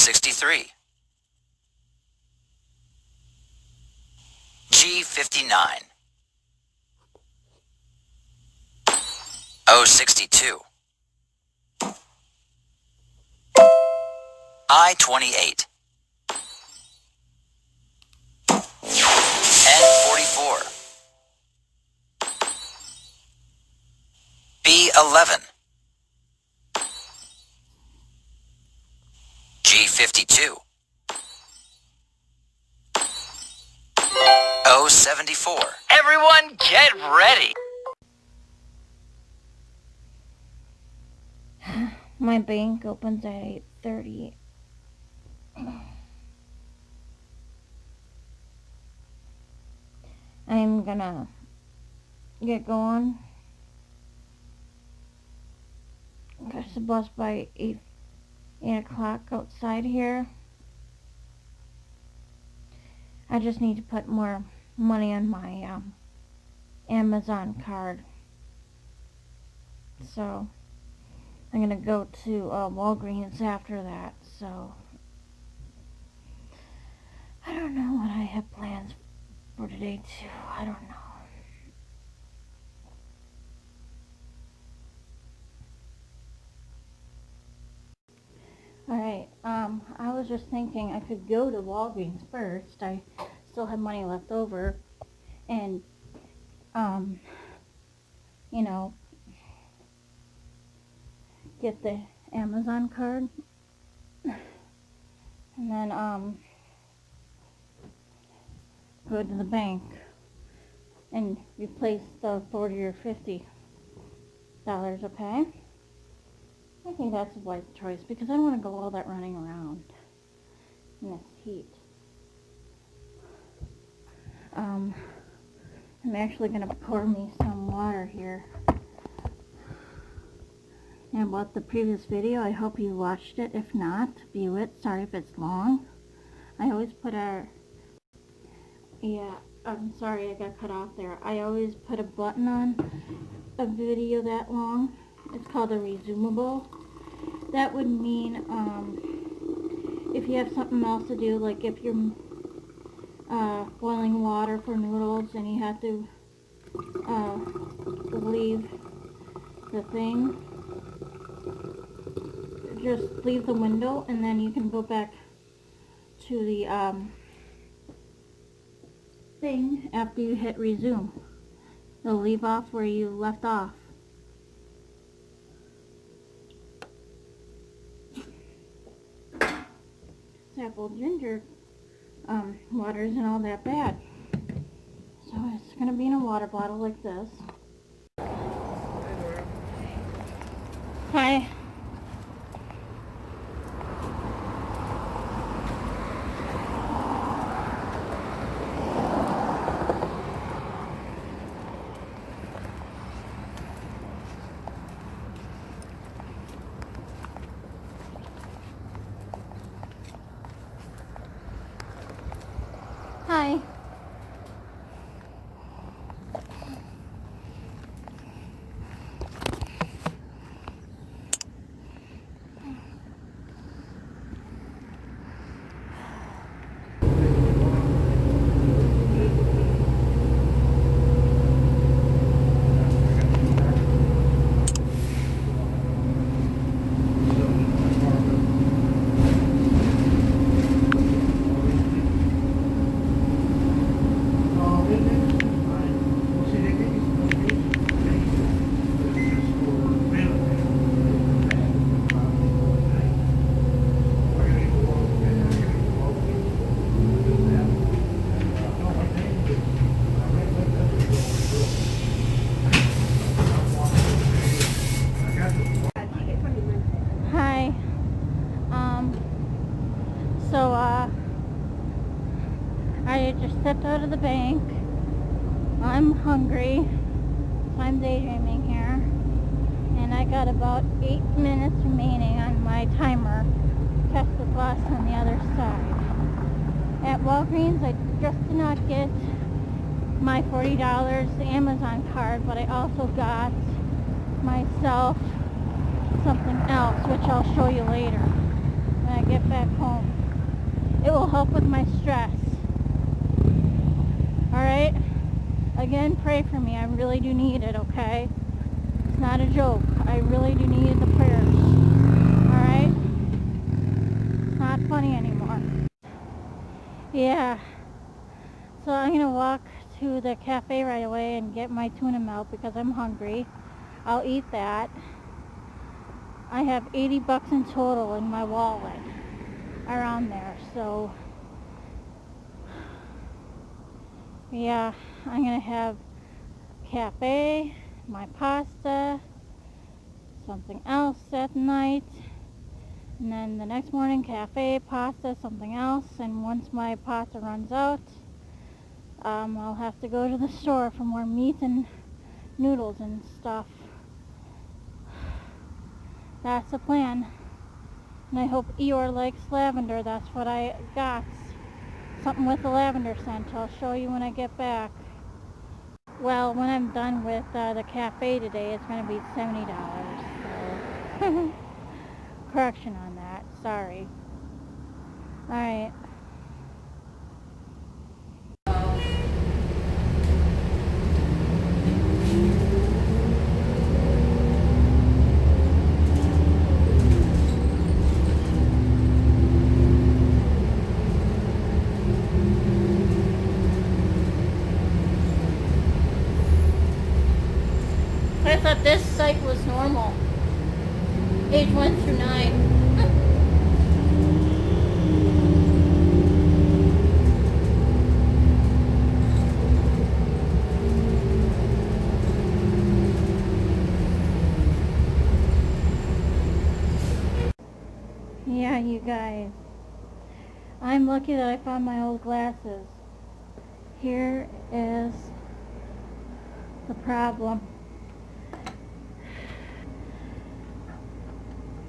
O63, G59, O62, I28, N44, B11, G52, O74. Everyone get ready! My bank opens at 8:30. I'm gonna get going. Catch the bus by 8 o'clock outside here. I just need to put more money on my Amazon card. So I'm gonna go to Walgreens after that. So I don't know what I have plans for today too. I don't know. Alright, I was just thinking I could go to Walgreens first. I still have money left over. And, you know, get the Amazon card. And then, go to the bank and replace the $40 or $50, okay? I think that's a wise choice because I don't want to go all that running around in this heat. I'm actually going to pour me some water here. And about the previous video, I hope you watched it. If not, view it. Sorry if it's long. I always put I'm sorry I got cut off there. I always put a button on a video that long. It's called a resumable. That would mean if you have something else to do, like if you're boiling water for noodles and you have to leave the thing, just leave the window and then you can go back to the thing after you hit resume. It'll leave off where you left off. Apple ginger water isn't all that bad. So it's going to be in a water bottle like this. Hi. Hi. Hi. So, I just stepped out of the bank. I'm hungry. So I'm daydreaming here. And I got about 8 minutes remaining on my timer. Catch the bus on the other side. At Walgreens, I just did not get my $40 Amazon card, but I also got myself something else, which I'll show you later. when I get back home. It will help with my stress. Alright? Again, pray for me. I really do need it, okay? It's not a joke. I really do need the prayers. Alright? It's not funny anymore. Yeah. So I'm going to walk to the cafe right away and get my tuna melt because I'm hungry. I'll eat that. I have 80 bucks in total in my wallet around there, so yeah, I'm gonna have cafe, my pasta, something else at night, and then the next morning cafe, pasta, something else, and once my pasta runs out, I'll have to go to the store for more meat and noodles and stuff. That's the plan. And I hope Eeyore likes lavender. That's what I got. Something with the lavender scent. I'll show you when I get back. Well, when I'm done with the cafe today, it's going to be $70. So correction on that. Sorry. Alright. I thought this site was normal. Age 1 through 9. Yeah, you guys. I'm lucky that I found my old glasses. Here is the problem.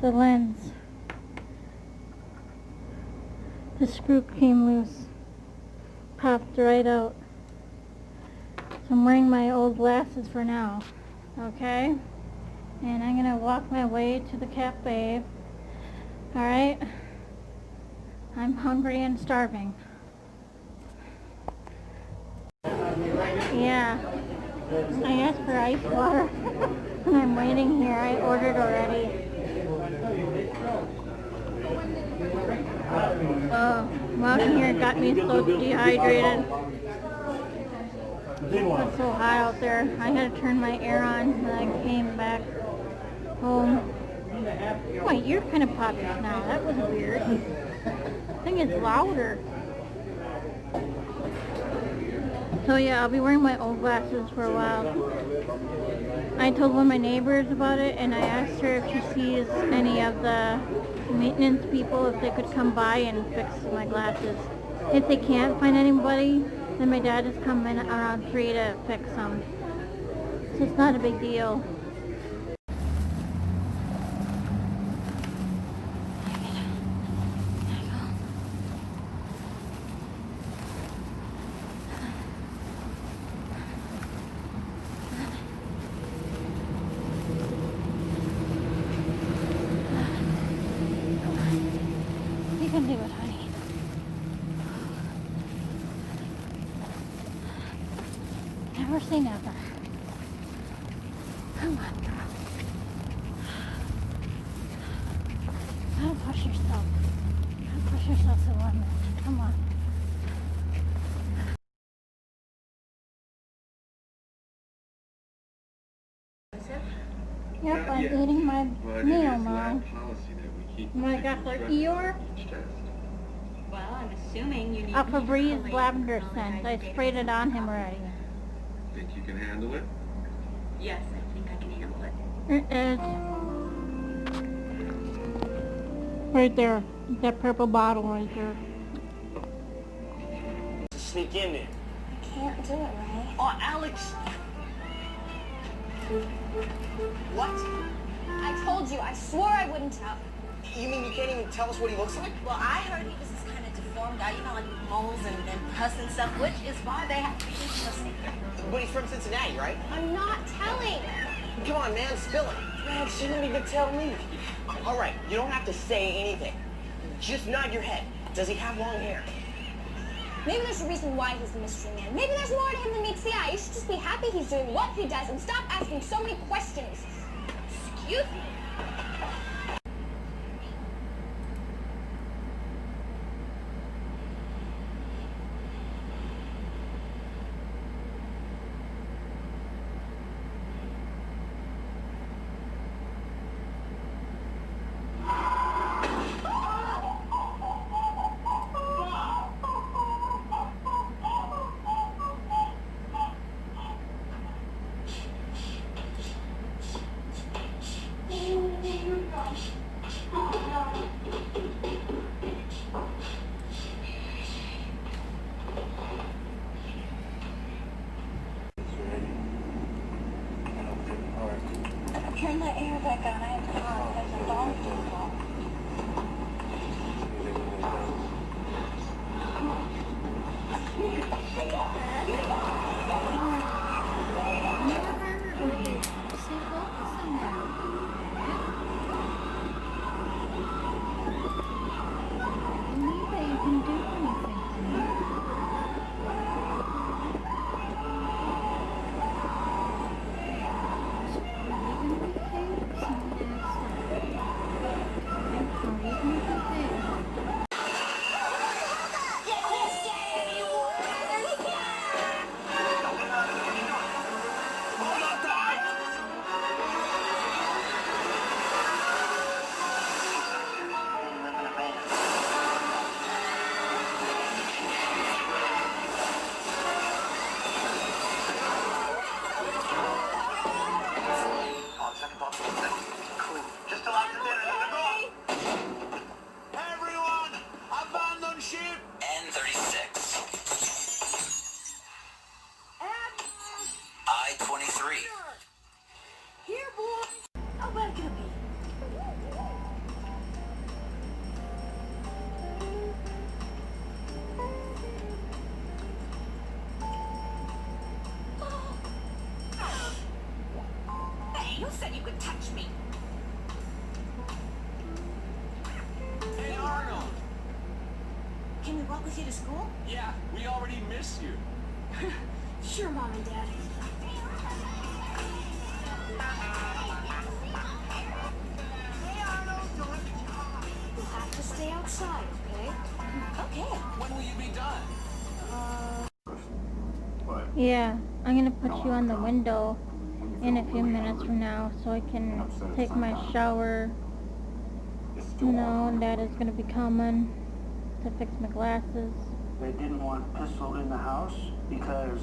The lens. The screw came loose. Popped right out. So I'm wearing my old glasses for now. Okay? And I'm gonna walk my way to the cafe. Alright? I'm hungry and starving. Yeah. I asked for ice water. And I'm waiting here. I ordered already. Walking here got me so dehydrated. It's so hot out there. I had to turn my air on when I came back home. My ear kind of popped now. That was weird. I think it's louder. So yeah, I'll be wearing my old glasses for a while. I told one of my neighbors about it, and I asked her if she sees any of the maintenance people, if they could come by and fix my glasses. If they can't find anybody, then my dad is coming around 3 to fix them. So it's not a big deal. You can do it, honey. Never say never. Come on, girl. Gotta push yourself. Gotta push yourself to the limit. Come on. Yep, I'm eating my meal, Mom. And I got the Eeyore. Well, I'm assuming you need A Febreze lavender scent. I sprayed it on him already. Think you can handle it? Yes, I think I can handle it. It is right there. That purple bottle right there. Sneak in there. Can't do it, right? Oh, Alex! What? I told you, I swore I wouldn't tell. You mean you can't even tell us what he looks like? Well, I heard he was this kind of deformed guy, you know, like moles and pus and stuff, which is why they have to be interesting. But he's from Cincinnati, right? I'm not telling. Come on, man, spill it. Man, she didn't even tell me. All right, you don't have to say anything. Just nod your head. Does he have long hair? Maybe there's a reason why he's the mystery man. Maybe there's more to him than meets the eye. You should just be happy he's doing what he does and stop asking so many questions. Excuse me. Turn the air back on. I am hot. There's a long door. N36. I-23. Here, boy. How bad can it be? Hey, who said you could touch me? Hey, Arnold! Can we walk with you to school? Yeah, we already miss you. Sure, Mom and Dad. You'll have to stay outside, okay? Okay. When will you be done? Yeah, I'm gonna put you on the window in a few minutes from now so I can take my shower. You know, and Dad is gonna be coming to fix my glasses. They didn't want a pistol in the house because,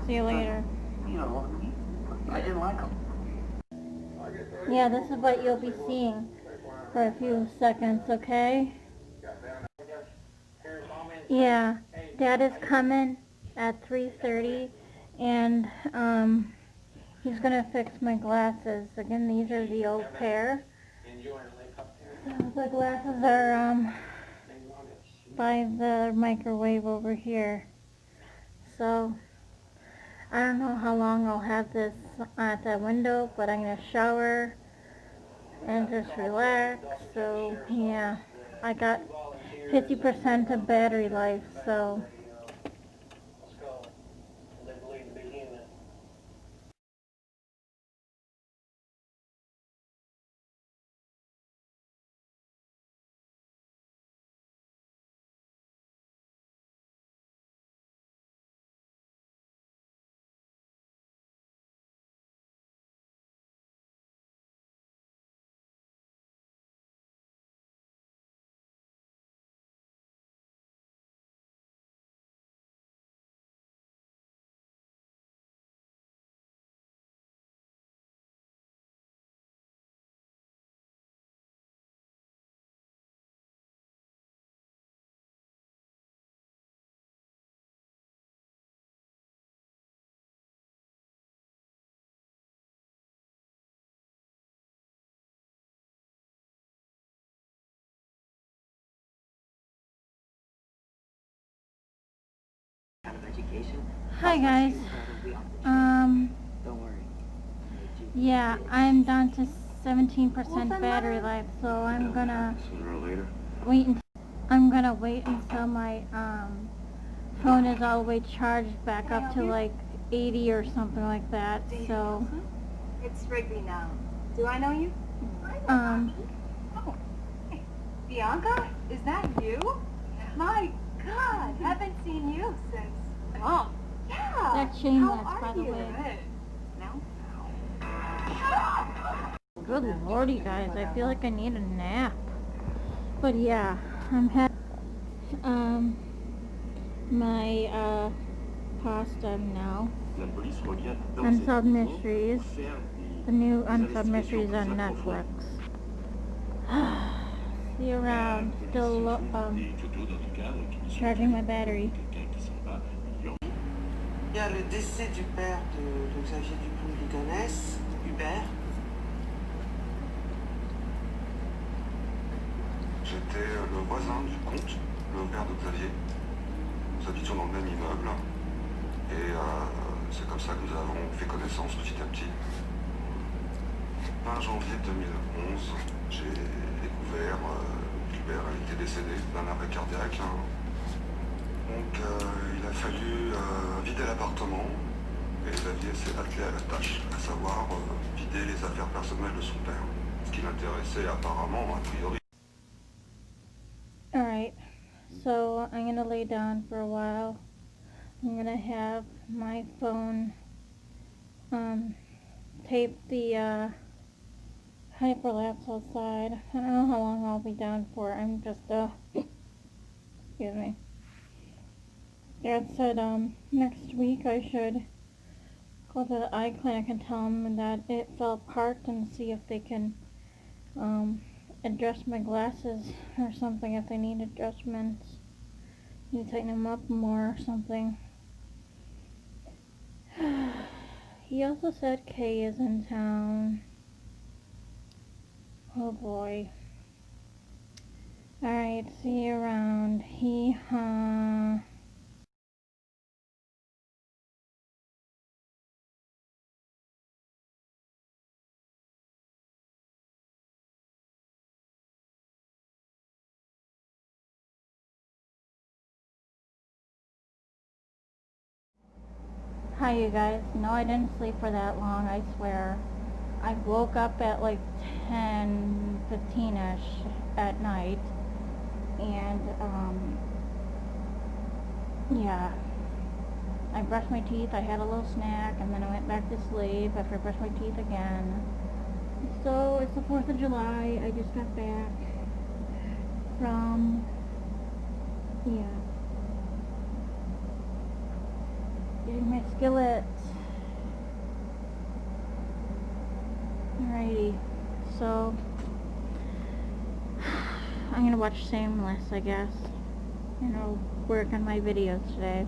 See you later. you know, I didn't like them. Yeah, this is what you'll be seeing for a few seconds, okay? Yeah, Dad is coming at 3:30 and he's gonna fix my glasses. Again, these are the old pair. So the glasses are by the microwave over here. So I don't know how long I'll have this at the window, but I'm gonna shower and just relax. So yeah, I got 50% of battery life, so hi guys. Don't worry. Yeah, I'm down to 17% battery life, so I'm gonna Sooner or later. wait until I'm gonna wait until my phone is all the way charged back up to like 80 or something like that. So It's Wrigley now. Do I know you? um Oh, hey, Bianca? Is that you? My God, haven't seen you since. Oh, yeah. that's shameless, How by are the you? way. No? Good lordy, guys, I feel like I need a nap. But yeah, I'm having my pasta now. Unsolved Mysteries. The new Unsolved Mysteries on Netflix. See you around. Still charging my battery. Il y a le décès du père de Xavier Dupont-Ligonnès, Hubert. J'étais le voisin du comte, le père de Xavier. Nous habitions dans le même immeuble. Et c'est comme ça que nous avons fait connaissance petit à petit. Fin janvier 2011, j'ai découvert qu'Hubert était décédé d'un arrêt cardiaque. Donc il a fallu vider l'appartement et Xavier s'est attelé à la tâche, à savoir vider les affaires personnelles de son père. Ce qui l'intéressait apparemment, a priori. Alright, so I'm gonna lay down for a while. I'm gonna have my phone tape the hyperlapse outside. I don't know how long I'll be down for. I'm just excuse me. Dad said next week I should go to the eye clinic and tell them that it fell apart and see if they can adjust my glasses or something, if they need adjustments. Need to tighten them up more or something. He also said Kay is in town. Oh boy. Alright, see you around. Hee-haw. Hi you guys. No, I didn't sleep for that long, I swear. I woke up at like 10:15ish at night, and yeah, I brushed my teeth, I had a little snack, and then I went back to sleep after I brushed my teeth again. So it's the 4th of July. I just got back from getting my skillet. Alrighty, so I'm gonna watch Shameless, I guess, and I'll work on my videos today.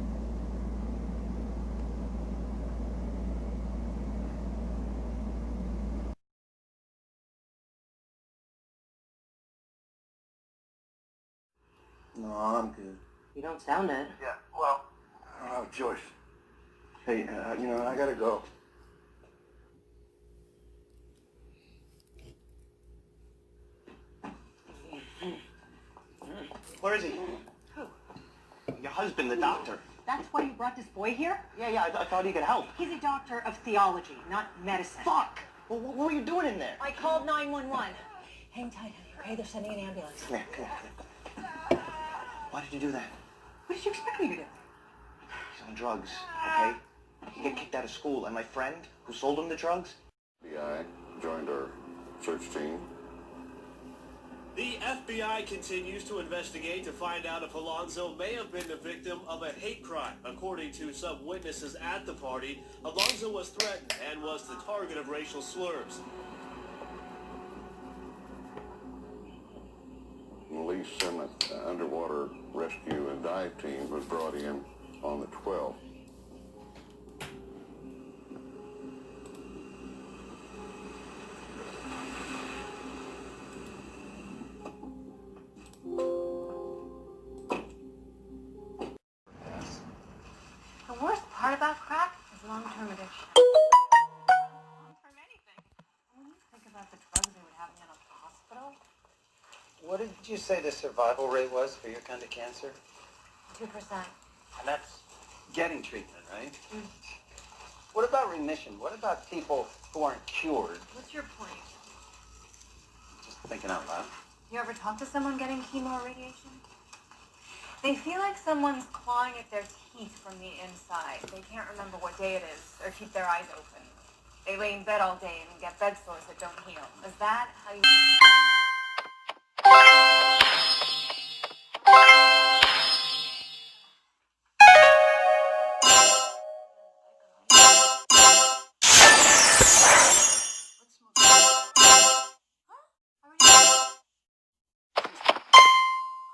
No, I'm good. You don't sound it. Yeah, well, Joyce. Hey, I gotta go. Where is he? Who? Your husband, the doctor. That's why you brought this boy here? Yeah, I thought he could help. He's a doctor of theology, not medicine. Fuck! Well, what were you doing in there? I called 911. Hang tight, honey, okay? They're sending an ambulance. Come here. Why did you do that? What did you expect me to do? He's on drugs, okay? He got kicked out of school, and my friend who sold him the drugs? FBI joined our search team. The FBI continues to investigate to find out if Alonzo may have been the victim of a hate crime. According to some witnesses at the party, Alonzo was threatened and was the target of racial slurs. Lee Simmons underwater rescue and dive team was brought in on the 12th. The worst part about crack is long-term addiction. Long-term anything. When you think about the drugs they would have me in a hospital. What did you say the survival rate was for your kind of cancer? 2%. And that's getting treatment, right? What about remission? What about people who aren't cured? What's your point? Just thinking out loud. You ever talk to someone getting chemo or radiation? They feel like someone's clawing at their teeth from the inside. They can't remember what day it is or keep their eyes open. They lay in bed all day and get bed sores that don't heal. Is that how you...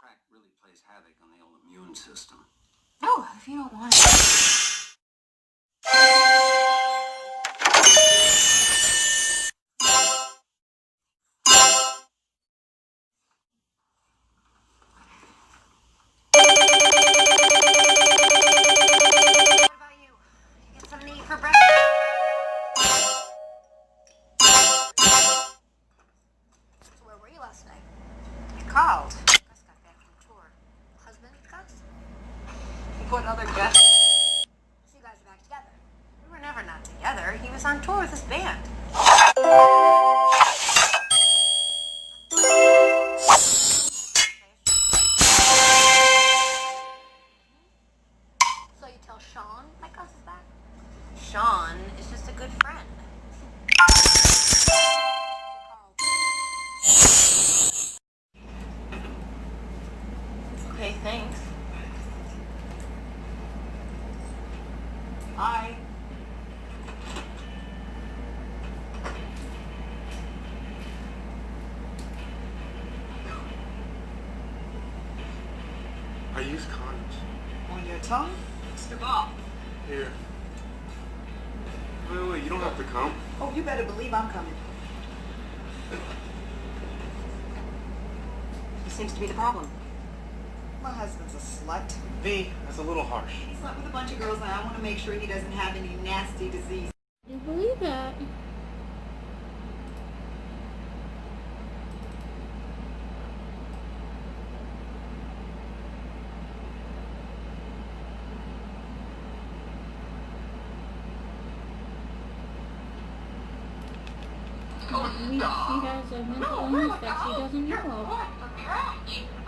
Crack really plays havoc on the old immune system. No, if you don't want it. What about you? Get something to eat for breakfast? So where were you last night? You called. Gus got back from tour. Husband, Gus? What other Gus? So you guys are back together. We were never not together. He was on tour with his band. So you tell Sean that Gus is back? Sean is just a good friend. Okay, thanks. Bye. I use condoms. On your tongue? Mr. Ball. Here. Wait, you don't have to come. Oh, you better believe I'm coming. He seems to be the problem. My husband's a slut. V, that's a little harsh. He slept with a bunch of girls, and I want to make sure he doesn't have any nasty disease. Do you believe that? Maybe she has a mental illness that she doesn't know of.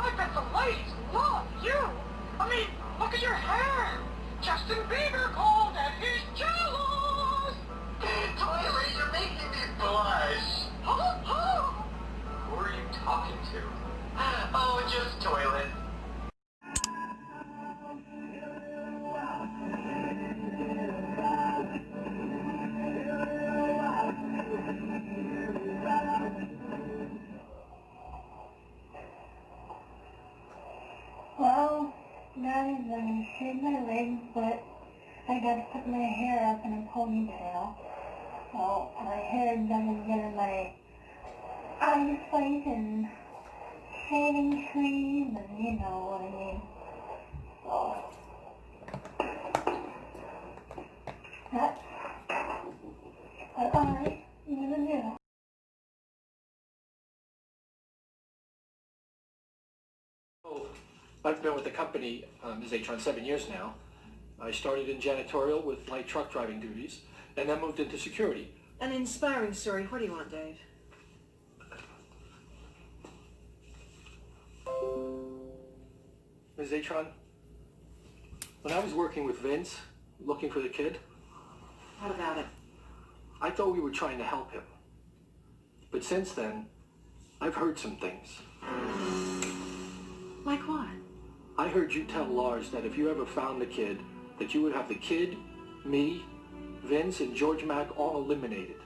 I bet the ladies love you. I mean, look at your hair. Justin Bieber called and he's jealous. Toilet, you're making me blush. Who are you talking to? Oh, just Toilet. Well, guys, I'm shaving my legs, but I gotta put my hair up in a ponytail. So my hair doesn't get in my eyesight and shaving cream, and you know what I mean. So that's what I'm gonna do. I've been with the company, Ms. Atron, 7 years now. I started in janitorial with light truck driving duties, and then moved into security. An inspiring story. What do you want, Dave? Ms. Atron, when I was working with Vince, looking for the kid, What about it? I thought we were trying to help him. But since then, I've heard some things. Like what? I heard you tell Lars that if you ever found the kid, that you would have the kid, me, Vince, and George Mack all eliminated.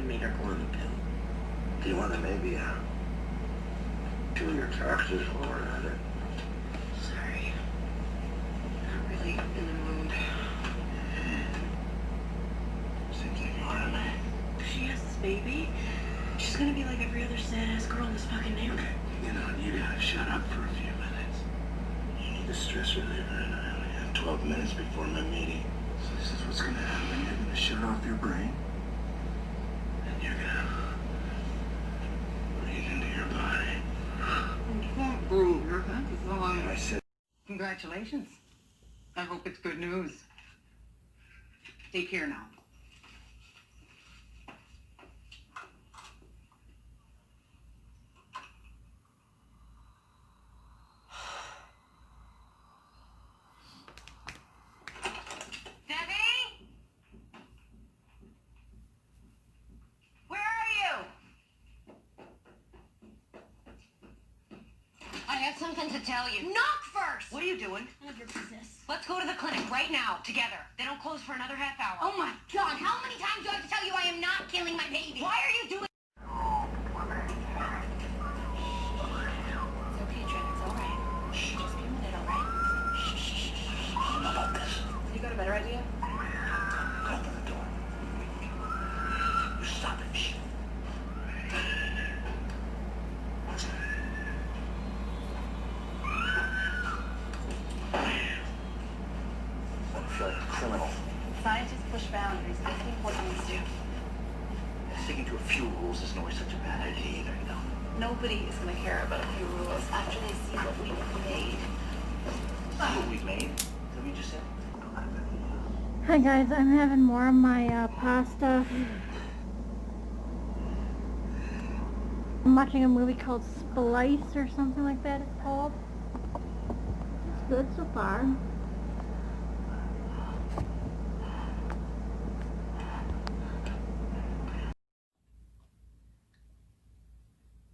made her go on the pill. Do you want to maybe do your taxes for her? Sorry. Not really in the mood. Seems like you are, man. If she has this baby, she's gonna be like every other sad-ass girl in this fucking neighborhood. You know, you gotta shut up for a few minutes. You need a stress reliever, and I only have 12 minutes before my meeting. So this is what's gonna happen. You're gonna shut off your brain, and you're gonna breathe into your body. You can't breathe. You're I said, congratulations. I hope it's good news. Take care now. Debbie? Where are you? I have something to tell you. Knock first! What are you doing? None of your business. Let's go to the clinic right now, together. They don't close for another half hour. Oh my God, how many times do I have to tell you I am not killing my baby? Why are you doing... It's okay, Trent, it's all right. Shh, just give me a minute, all right? Shh. how about this? You got a better idea? Open the door. You stop it. Shh. I feel like a criminal. Scientists push boundaries. That's what we do. Sticking to a few rules isn't always such a bad idea either, you know. Nobody is going to care about a few rules after they see what we've made. See what we've made? Is that what you just said? Hi guys, I'm having more of my pasta. I'm watching a movie called Splice or something like that it's called. It's good so far.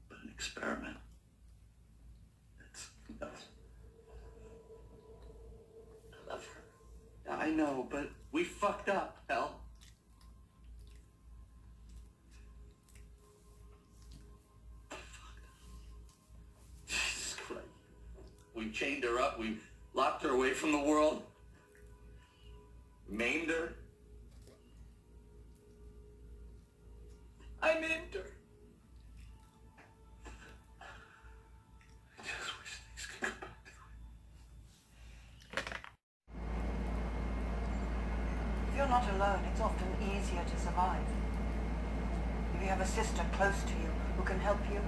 But an experiment. That's something else. I love her. I know, but we fucked up, hell. Jesus Christ. We chained her up, we locked her away from the world, maimed her. I maimed her. I just wish things could go back to If you're not alone, it's often easier to survive. If you have a sister close to you who can help you,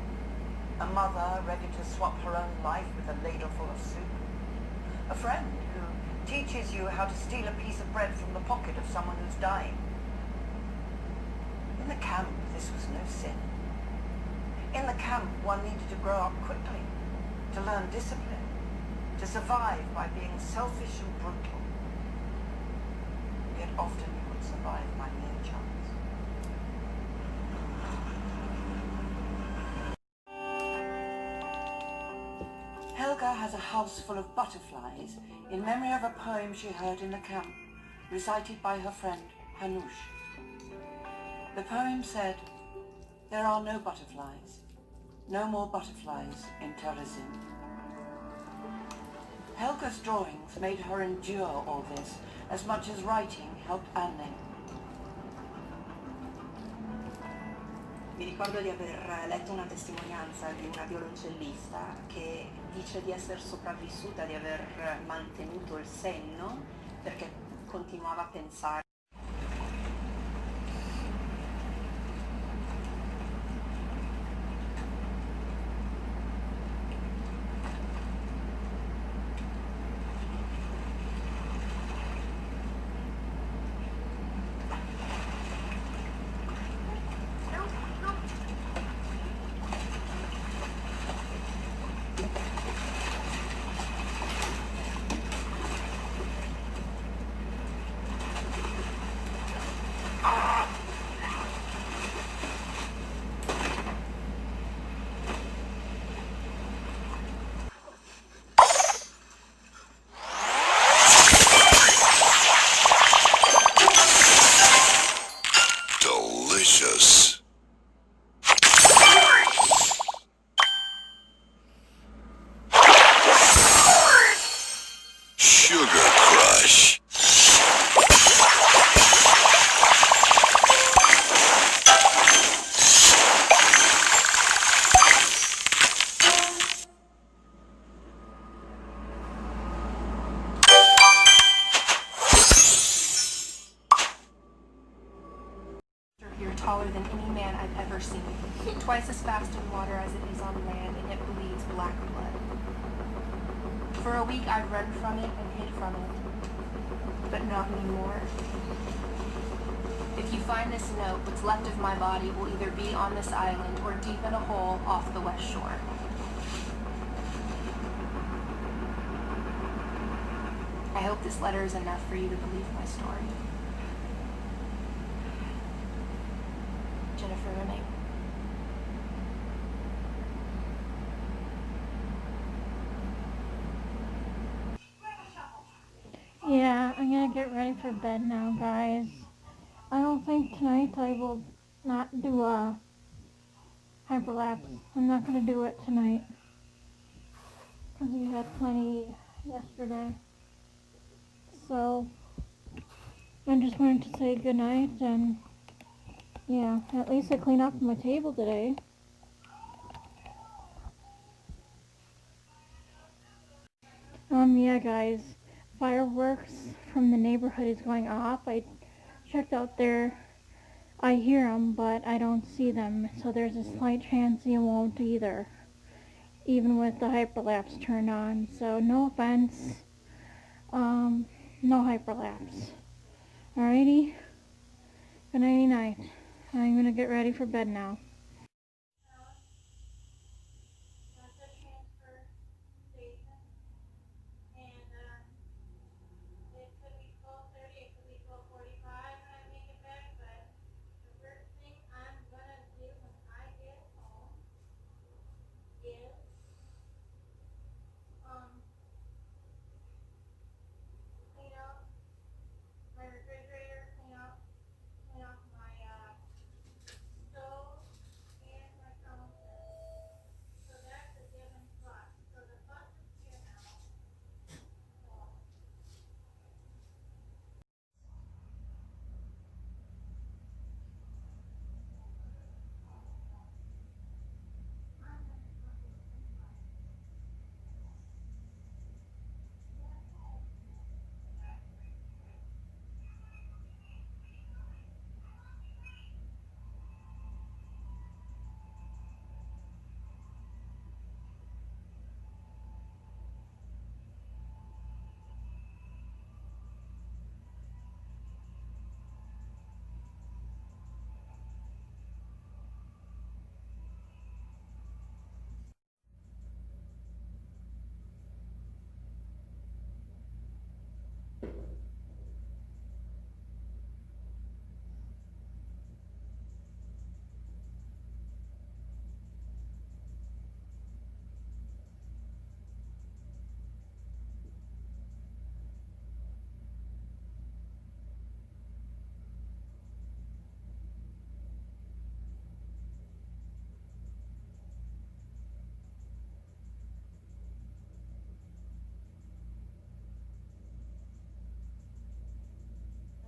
a mother ready to swap her own life with a ladleful of soup, a friend who teaches you how to steal a piece of bread from the pocket of someone who's dying. In the camp, this was no sin. In the camp, one needed to grow up quickly, to learn discipline, to survive by being selfish and brutal. Yet often you would survive by mere chance. Helga has a house full of butterflies in memory of a poem she heard in the camp, recited by her friend Hanush. The poem said, "There are no butterflies, no more butterflies in Terezin." Helga's drawings made her endure all this as much as writing helped Anne. Mi ricordo di aver letto una testimonianza di una violoncellista che dice di essere sopravvissuta, di aver mantenuto il senno perché continuava a pensare. taller than any man I've ever seen. Twice as fast in water as it is on land, and it bleeds black blood. For a week I'd run from it and hid from it, but not anymore. If you find this note, what's left of my body will either be on this island or deep in a hole off the west shore. I hope this letter is enough for you to believe my story. Jennifer Rimming. Yeah, I'm gonna get ready for bed now, guys. I don't think tonight I will not do a hyperlapse. I'm not gonna do it tonight because we had plenty yesterday. So I just wanted to say goodnight, and yeah, at least I cleaned up my table today. Yeah, guys, fireworks from the neighborhood is going off. I checked out there. I hear them, but I don't see them, so there's a slight chance you won't either, even with the hyperlapse turned on. So no offense, no hyperlapse. Alrighty, good night. I'm gonna get ready for bed now.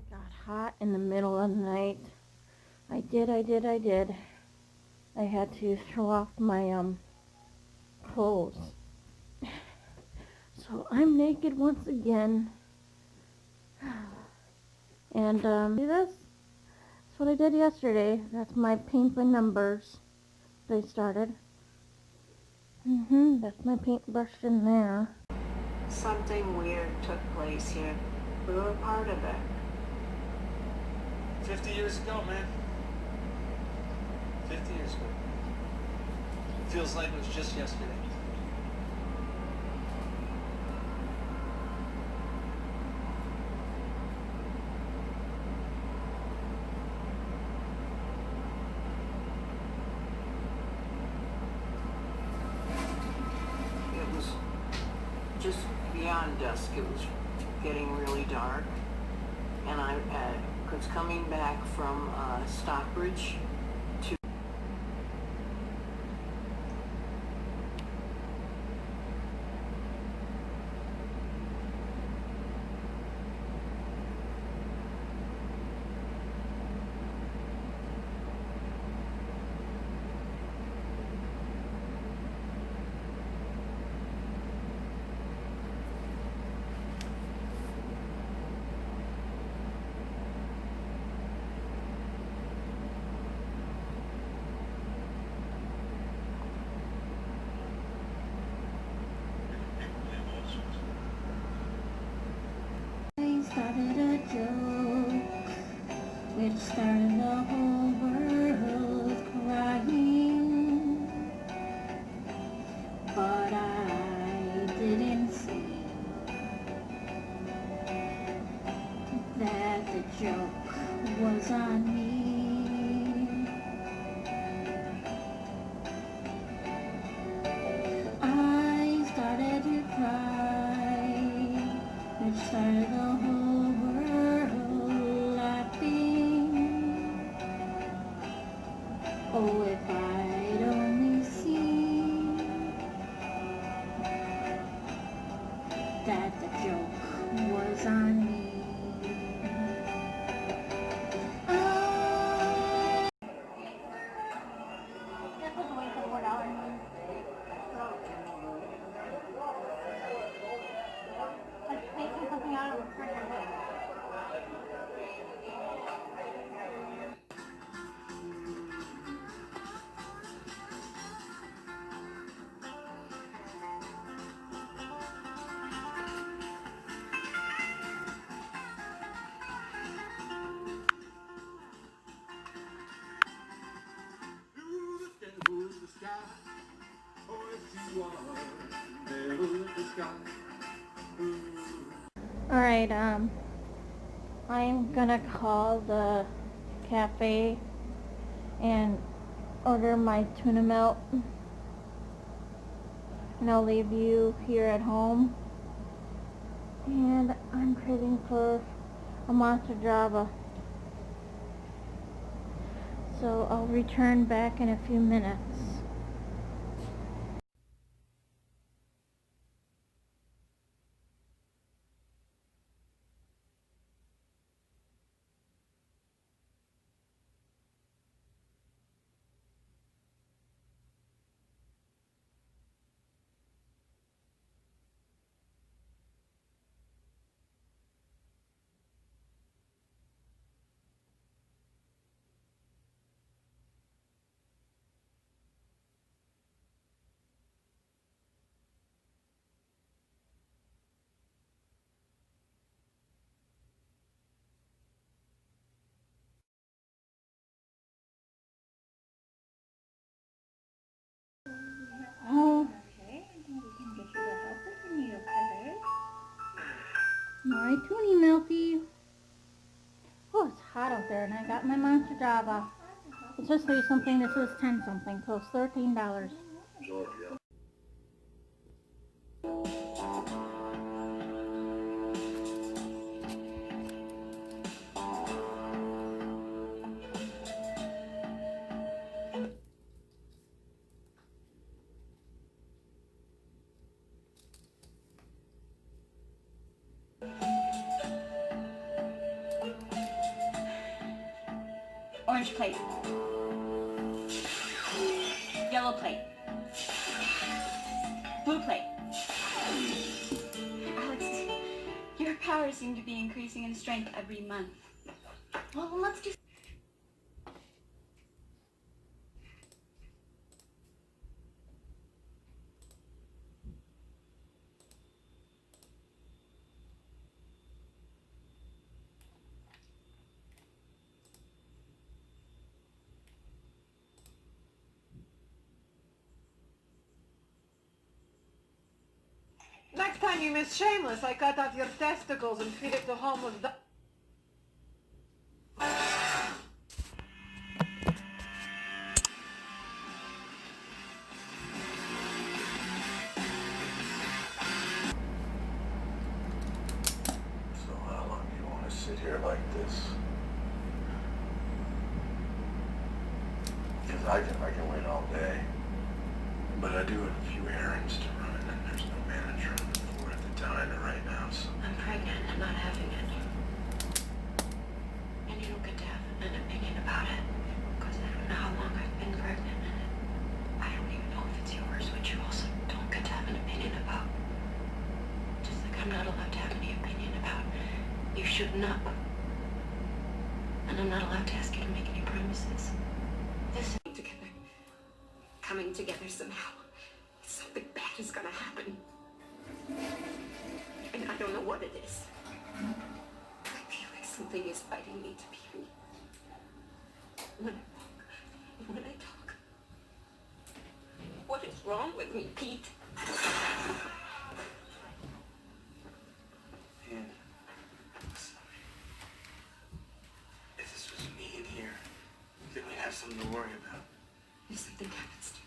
Got hot in the middle of the night. I did. I had to throw off my clothes. So I'm naked once again. And see this? That's what I did yesterday. That's my paint by numbers that I started. That's my paintbrush in there. Something weird took place here. We were part of it. 50 years ago, man. 50 years ago. Feels like it was just yesterday. It was just beyond dusk. It was getting really dark. And I was coming back from Stockbridge to started the whole world crying, but I didn't see that the joke was on me. I started to cry, which started the whole world laughing. Oh, if I'd only seen that the joke was on me. Alright, I'm gonna call the cafe and order my tuna melt, and I'll leave you here at home. And I'm craving for a Monster Java, so I'll return back in a few minutes. Oh, my toonie milky. Oh, it's hot out there, and I got my Monster Java. It's just something. This is 10 something, so it's $13. Orange plate. Yellow plate. Blue plate. Alex, your powers seem to be increasing in strength every month. Well, let's do... Next time you miss Shameless, I cut off your testicles and feed it to homeless So how long do you want to sit here like this? Because I can wait all day. But I do have a few errands to run, and there's no manager on the floor at the time right now, so... I'm pregnant and not having it. And you don't get to have an opinion about it, because I don't know how long I've been pregnant, and I don't even know if it's yours, which you also don't get to have an opinion about. Just like I'm not allowed to have any opinion about you shooting up. And I'm not allowed to ask you to make any promises. This is together. Coming together somehow. Something bad is gonna happen. And I don't know what it is. I feel like something is fighting me to be When I talk. What is wrong with me, Pete? And sorry. If this was me in here, then we'd have something to worry about. If something happens to me,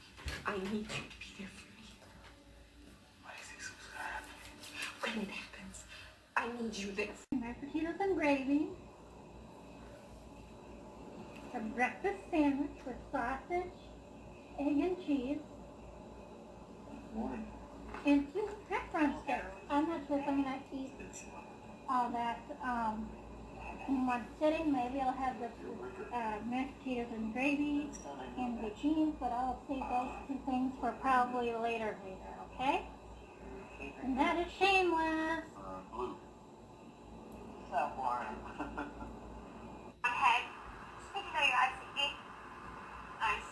I need you to be there for me. Why do you think something's gonna happen? When it happens, I need you there. Mashed potatoes and gravy. A breakfast sandwich with sausage, egg and cheese. Morning. And 2 pepperoni sticks. I'm not sure if I'm gonna eat all that in one sitting. Maybe I'll have the mashed potatoes and gravy and the cheese, but I'll save those 2 things for probably later, okay? And that is shameless. Blue. So boring. Okay. Just need to know your ICD. Nice.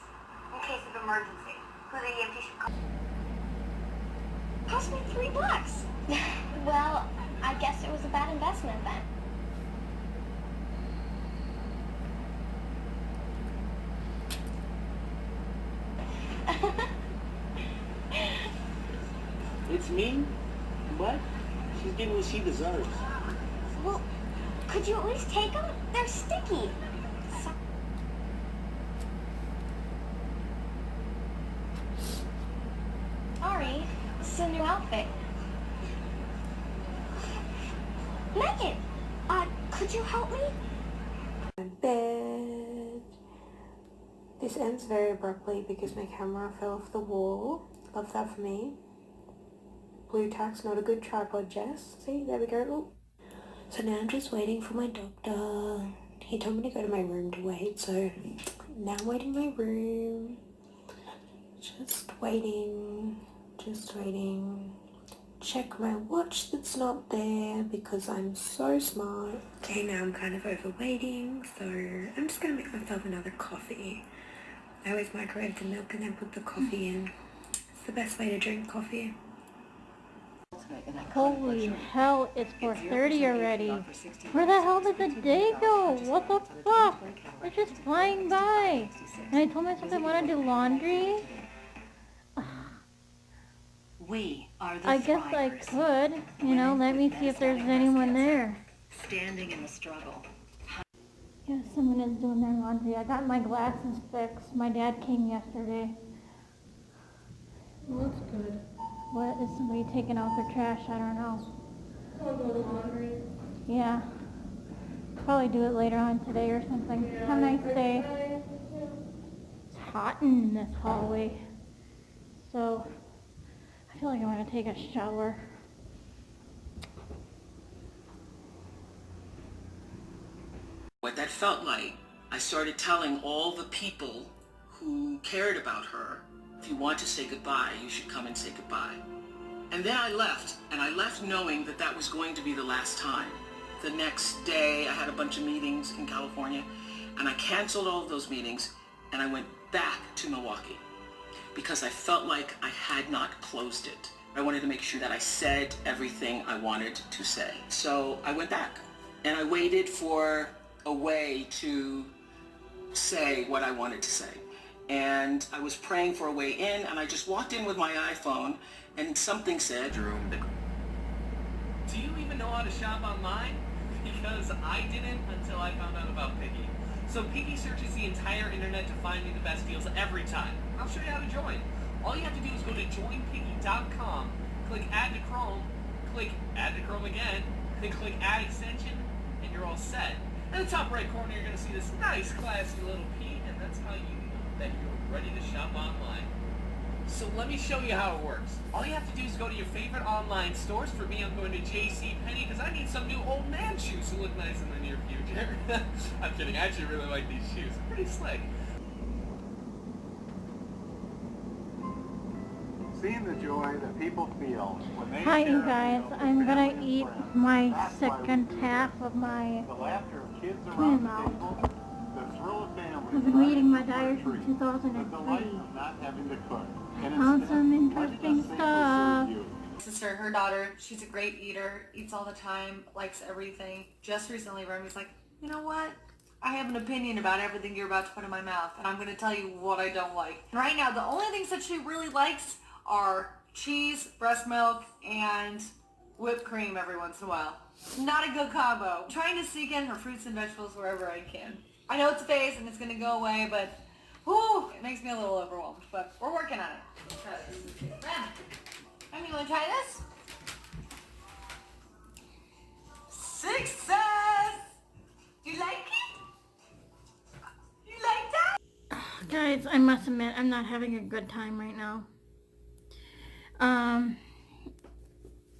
In case of emergency. Who the EMT should call. Cost me $3. Well, I guess it was a bad investment then. It's me? What? She's getting what she deserves. Well, could you at least take them? They're sticky. Sorry, this is a new outfit. Megan, could you help me? Bed. This ends very abruptly because my camera fell off the wall. Love that for me. Blue tack's not a good tripod, Jess. See, there we go. Ooh. So now I'm just waiting for my doctor. He told me to go to my room to wait, so now I'm waiting in my room. Just waiting. Check my watch that's not there because I'm so smart. Okay, now I'm kind of over waiting, so I'm just gonna make myself another coffee. I always microwave the milk and then put the coffee in. It's the best way to drink coffee. Holy hell, it's 4:30 already. Where the hell did the day go? What the fuck? It's just flying by. And I told myself I want to do laundry. We are the I guess I could, you know, let me see if there's anyone there. standing in the struggle. Yeah, someone is doing their laundry. I got my glasses fixed. My dad came yesterday. Well, that's good. What, is somebody taking out their trash? I don't know. I'll go to laundry. Yeah. Probably do it later on today or something. Yeah, Have a nice day. It's hot in this hallway. So, I feel like I want to take a shower. What that felt like, I started telling all the people who cared about her, if you want to say goodbye, you should come and say goodbye. And then I left, and I left knowing that that was going to be the last time. The next day, I had a bunch of meetings in California, and I canceled all of those meetings, and I went back to Milwaukee because I felt like I had not closed it. I wanted to make sure that I said everything I wanted to say. So I went back, and I waited for a way to say what I wanted to say. And I was praying for a way in, and I just walked in with my iPhone, and something said, Jerome. Do you even know how to shop online? Because I didn't until I found out about Piggy. So Piggy searches the entire internet to find me the best deals every time. I'll show you how to join. All you have to do is go to joinpiggy.com, click Add to Chrome, click Add to Chrome again, then click Add Extension, and you're all set. In the top right corner, you're going to see this nice, classy little P, and that's how you know that you're ready to shop online. So let me show you how it works. All you have to do is go to your favorite online stores. For me, I'm going to JCPenney because I need some new old man shoes to look nice in the near future. I'm kidding. I actually really like these shoes. They're pretty slick. Seeing the joy that people feel when they Hi, share you a guys. meal with I'm family gonna and eat friends. my That's why we second do half this. of my The laughter of kids twin around the mouth. table, the thrill of family. I've been reading my riding diary for a from treat, 2003. The delight of not having to cook. And Found instead, some letting interesting us safely stuff. serve you. Sister, her daughter, she's a great eater, eats all the time, likes everything. Just recently, Remy's like, you know what? I have an opinion about everything you're about to put in my mouth, and I'm going to tell you what I don't like. And right now, the only things that she really likes are cheese, breast milk, and whipped cream every once in a while. Not a good combo. I'm trying to sneak in her fruits and vegetables wherever I can. I know it's a phase and it's going to go away, but whew, it makes me a little overwhelmed. But we're working on it. Let's try this. Rem, you want to try this? Success! You like it? You like that? Guys, I must admit, I'm not having a good time right now.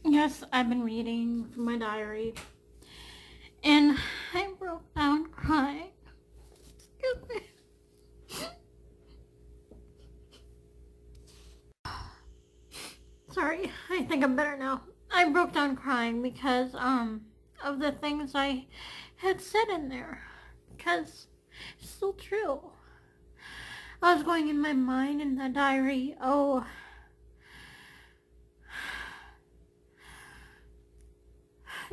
Yes, I've been reading from my diary, and I broke down crying. Excuse me. Sorry, I think I'm better now. I broke down crying because, of the things I had said in there. Because it's still true. I was going in my mind in the diary, oh,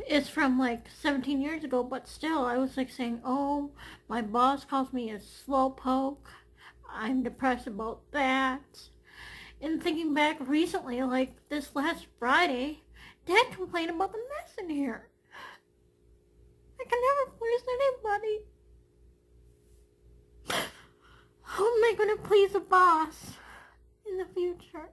it's from like 17 years ago, but still, I was like saying, oh, my boss calls me a slowpoke. I'm depressed about that. And thinking back recently, like this last Friday, Dad complained about the mess in here. I can never please anybody. How am I going to please a boss in the future?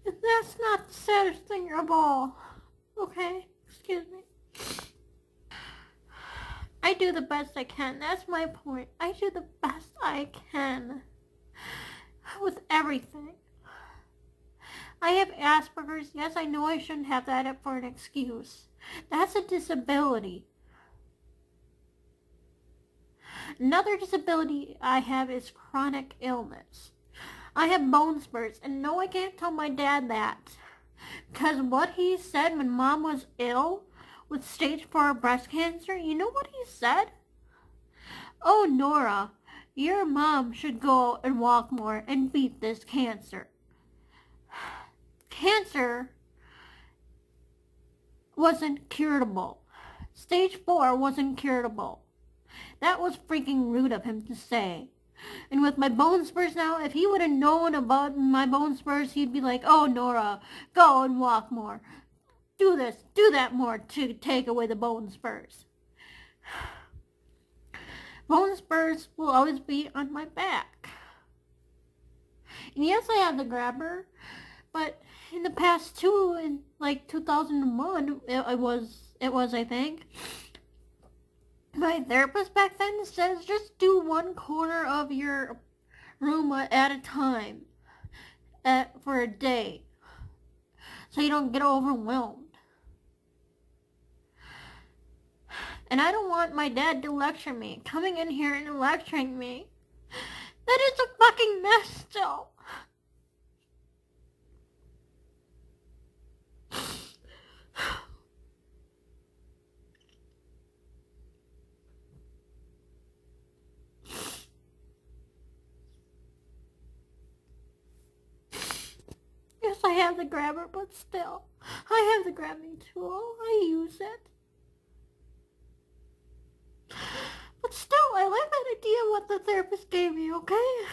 And that's not the saddest thing of all. Okay? Excuse me. I do the best I can. That's my point. I do the best I can with everything. I have Asperger's. Yes, I know I shouldn't have that for an excuse. That's a disability. Another disability I have is chronic illness. I have bone spurs, and no, I can't tell my dad that. Because what he said when Mom was ill with stage 4 breast cancer, you know what he said? Oh, Nora, your mom should go and walk more and beat this cancer. Cancer wasn't curable. Stage 4 wasn't curable. That was freaking rude of him to say. And with my bone spurs now, if he would have known about my bone spurs, he'd be like, oh, Nora, go and walk more. Do this, do that more to take away the bone spurs. Bone spurs will always be on my back. And yes, I have the grabber, but in the past two, in like 2001, it was I think, my therapist back then says just do one corner of your room at a time for a day so you don't get overwhelmed. And I don't want my dad to lecture me, coming in here and lecturing me. That is a fucking mess still. Yes, I have the grabber, but still, I have the grabbing tool. I use it. But still, I like that idea what the therapist gave me, okay?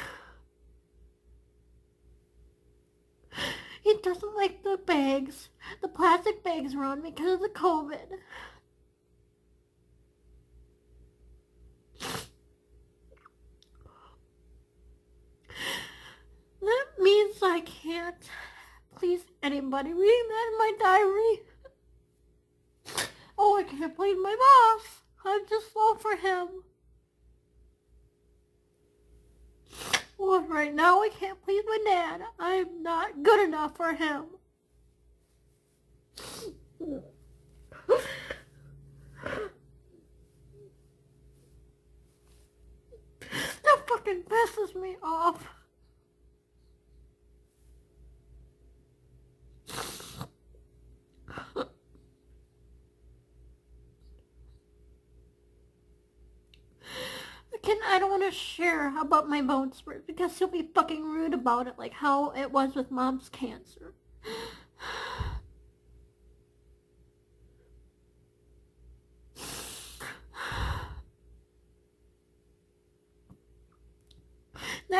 He doesn't like the bags, the plastic bags around me because of the COVID. That means I can't please anybody. Reading that in my diary. Oh, I can't please my boss. I'm just slow for him. Well, right now I can't please my dad. I'm not good enough for him. That fucking pisses me off. I don't want to share about my bone spurs because he'll be fucking rude about it, like how it was with Mom's cancer.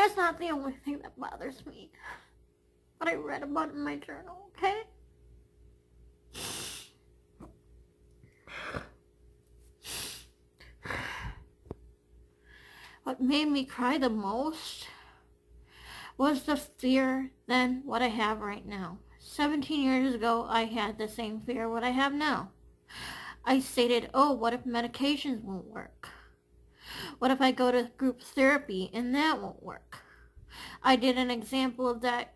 That's not the only thing that bothers me. What I read about in my journal, okay? What made me cry the most was the fear than what I have right now. 17 years ago, I had the same fear what I have now. I stated, oh, what if medications won't work? What if I go to group therapy and that won't work? I did an example of that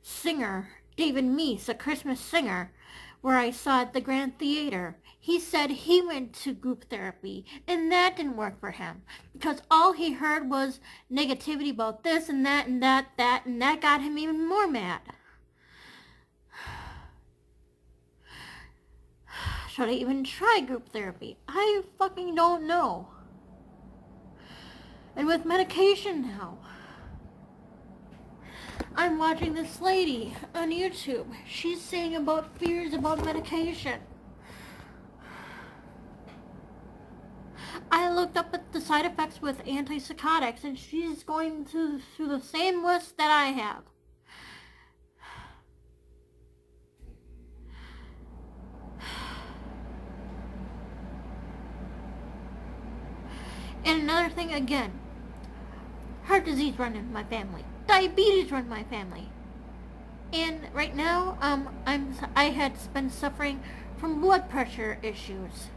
singer, David Meese, a Christmas singer, where I saw at the Grand Theater. He said he went to group therapy and that didn't work for him because all he heard was negativity about this and that and that, and that got him even more mad. Should I even try group therapy? I fucking don't know. And with medication now, I'm watching this lady on YouTube. She's saying about fears about medication. I looked up at the side effects with antipsychotics and she's going through the same list that I have. And another thing again, heart disease run in my family. Diabetes run in my family. And right now, I had been suffering from blood pressure issues.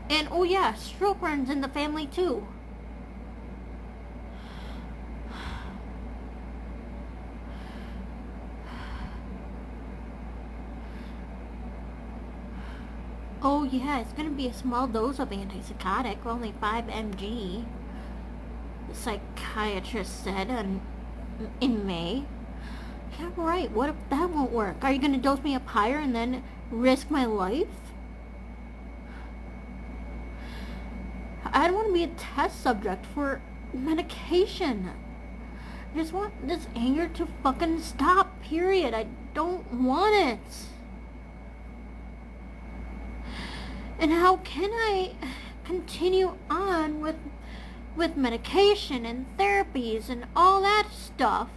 And oh yeah, stroke runs in the family too. Oh yeah, it's gonna be a small dose of antipsychotic, only 5 mg. The psychiatrist said in May. Yeah, right, what if that won't work? Are you gonna dose me up higher and then risk my life? I don't want to be a test subject for medication. I just want this anger to fucking stop, period. I don't want it. And how can I continue on with medication and therapies and all that stuff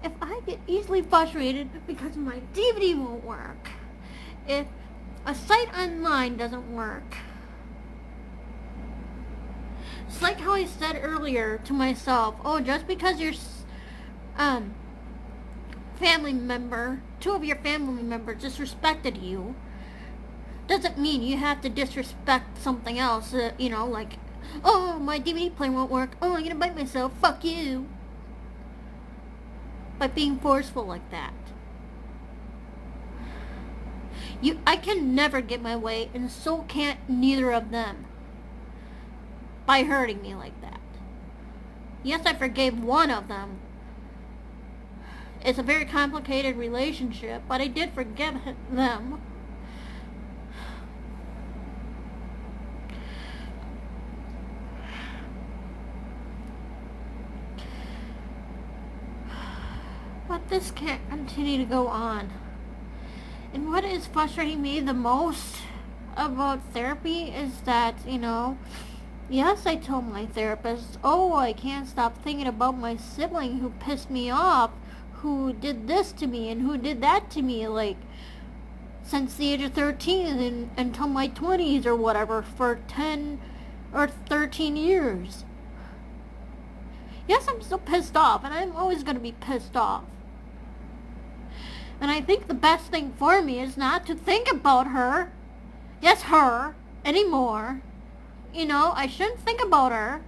if I get easily frustrated because my DVD won't work? If a site online doesn't work? It's like how I said earlier to myself, oh, just because your family member, 2 of your family members disrespected you, doesn't mean you have to disrespect something else, you know, like, oh, my DVD player won't work, oh, I'm gonna bite myself, fuck you. By being forceful like that. I can never get my way, and so can't neither of them. By hurting me like that. Yes, I forgave one of them. It's a very complicated relationship, but I did forgive them. But this can't continue to go on. And what is frustrating me the most about therapy is that, you know, yes, I told my therapist, oh, I can't stop thinking about my sibling who pissed me off, who did this to me and who did that to me, like, since the age of 13 and until my 20s or whatever, for 10 or 13 years. Yes, I'm still pissed off, and I'm always going to be pissed off. And I think the best thing for me is not to think about her, yes, her, anymore. You know, I shouldn't think about her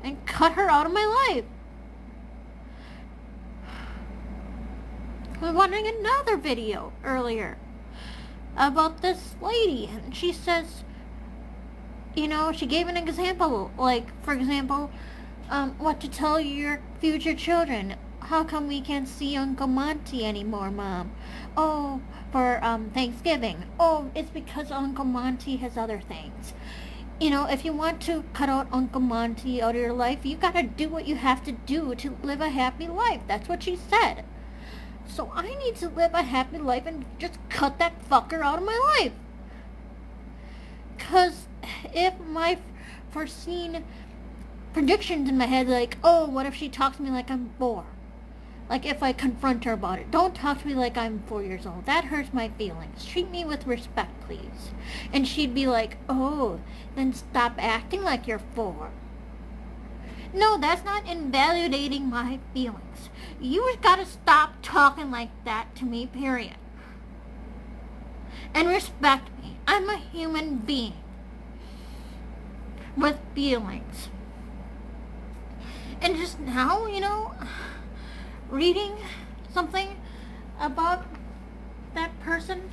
and cut her out of my life. I was watching another video earlier about this lady, and she says, you know, she gave an example, like, for example, what to tell your future children. How come we can't see Uncle Monty anymore, Mom? Oh, for Thanksgiving. Oh, it's because Uncle Monty has other things. You know, if you want to cut out Uncle Monty out of your life, you gotta do what you have to do to live a happy life. That's what she said. So I need to live a happy life and just cut that fucker out of my life. because if my foreseen predictions in my head, like, oh, what if she talks to me like I'm 4? Like, if I confront her about it. Don't talk to me like I'm 4 years old. That hurts my feelings. Treat me with respect, please. And she'd be like, oh, then stop acting like you're 4. No, that's not invalidating my feelings. You just gotta stop talking like that to me, period. And respect me. I'm a human being with feelings. And just now, reading something about that person,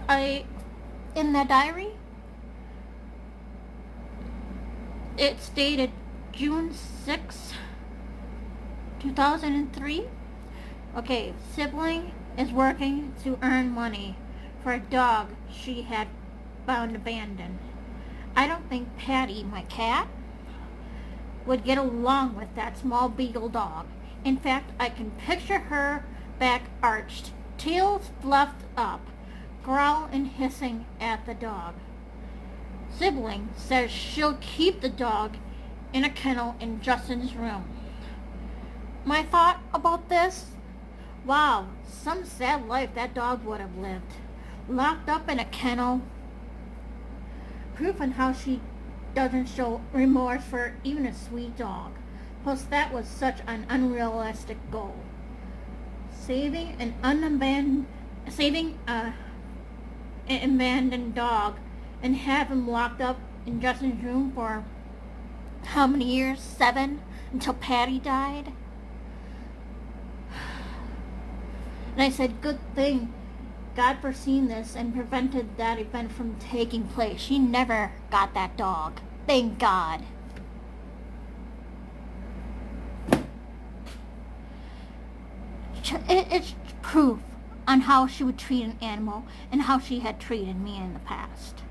in the diary, it stated June 6, 2003. Okay, sibling is working to earn money for a dog she had found abandoned. I don't think Patty, my cat, would get along with that small beagle dog. In fact, I can picture her back arched, tails fluffed up, growl and hissing at the dog. Sibling says she'll keep the dog in a kennel in Justin's room. My thought about this? Wow, some sad life that dog would have lived. Locked up in a kennel. Proof on how she doesn't show remorse for even a sweet dog. Plus, that was such an unrealistic goal. Saving an abandoned dog and have him locked up in Justin's room for how many years? 7? Until Patty died? And I said, good thing God foreseen this and prevented that event from taking place. She never got that dog. Thank God. It's proof on how she would treat an animal and how she had treated me in the past.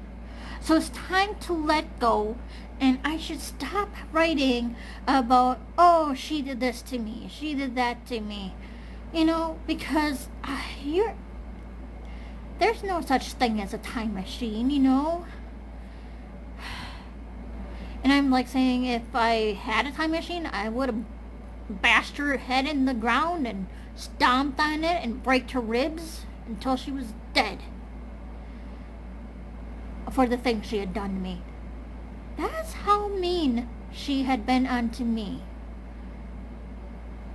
So it's time to let go, and I should stop writing about, oh, she did this to me, she did that to me. Because there's no such thing as a time machine, And I'm like saying, if I had a time machine, I would have bashed her head in the ground and stomped on it and braked her ribs until she was dead for the things she had done to me. That's how mean she had been unto me.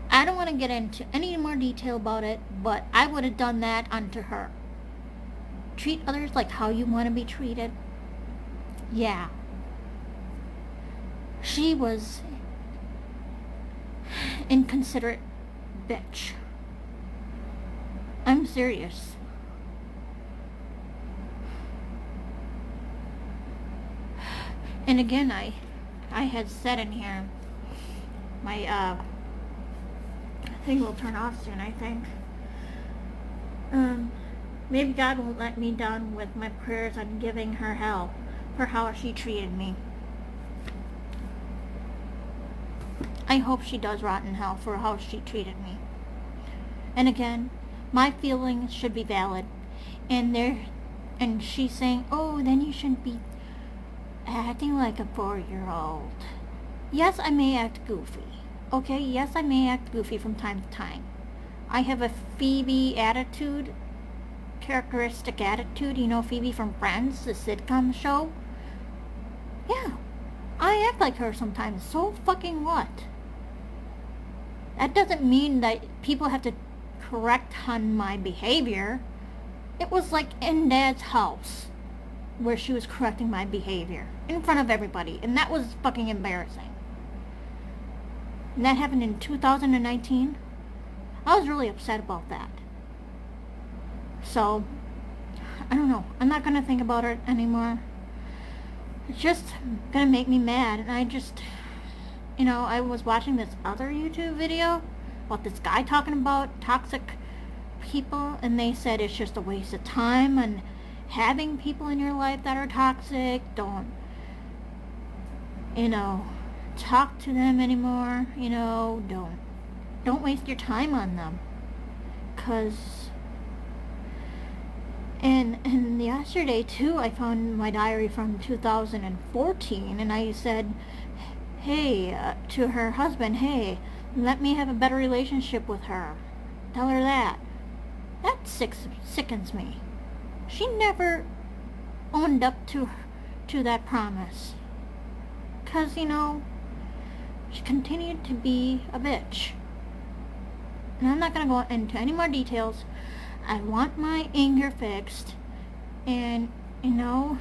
I don't want to get into any more detail about it, but I would have done that unto her. Treat others like how you want to be treated. Yeah. She was inconsiderate bitch. I'm serious. And again, I had said in here, my thing will turn off soon, I think. Maybe God won't let me down with my prayers on giving her hell for how she treated me. I hope she does rot in hell for how she treated me. And again, my feelings should be valid. And she's saying, oh, then you shouldn't be acting like a 4-year-old. Yes, I may act goofy. Okay, yes, I may act goofy from time to time. I have a Phoebe attitude, characteristic attitude. Phoebe from Friends, the sitcom show? Yeah, I act like her sometimes. So fucking what? That doesn't mean that people have to correct on my behavior. It was like in Dad's house where she was correcting my behavior in front of everybody, and that was fucking embarrassing. And that happened in 2019. I was really upset about that. So, I don't know. I'm not going to think about it anymore. It's just going to make me mad. And I just, I was watching this other YouTube video about this guy talking about toxic people. And they said it's just a waste of time and having people in your life that are toxic. Don't, talk to them anymore. Don't waste your time on them. 'Cause And yesterday too, I found my diary from 2014, and I said, hey, to her husband, hey, let me have a better relationship with her. Tell her that. That sickens me. She never owned up to that promise. 'Cause, you know, she continued to be a bitch. And I'm not going to go into any more details. I want my anger fixed. And, you know,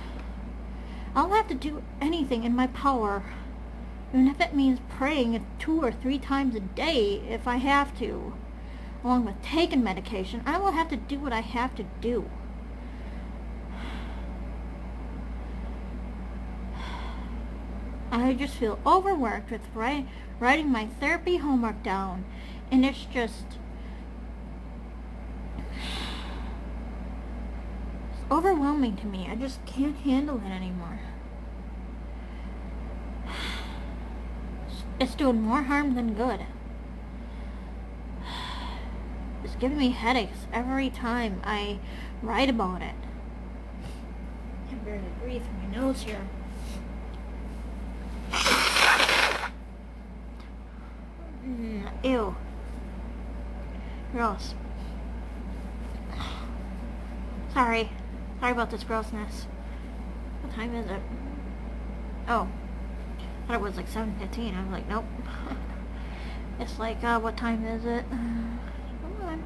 I'll have to do anything in my power. Even if it means praying 2 or 3 times a day if I have to. Along with taking medication, I will have to do what I have to do. I just feel overworked with writing my therapy homework down, and it's just overwhelming to me. I just can't handle it anymore. It's doing more harm than good. It's giving me headaches every time I write about it. I can barely breathe through my nose here. Ew. Gross. Sorry about this grossness. What time is it? Oh. I thought it was like 7:15. I was like, nope. It's like, what time is it? Come on.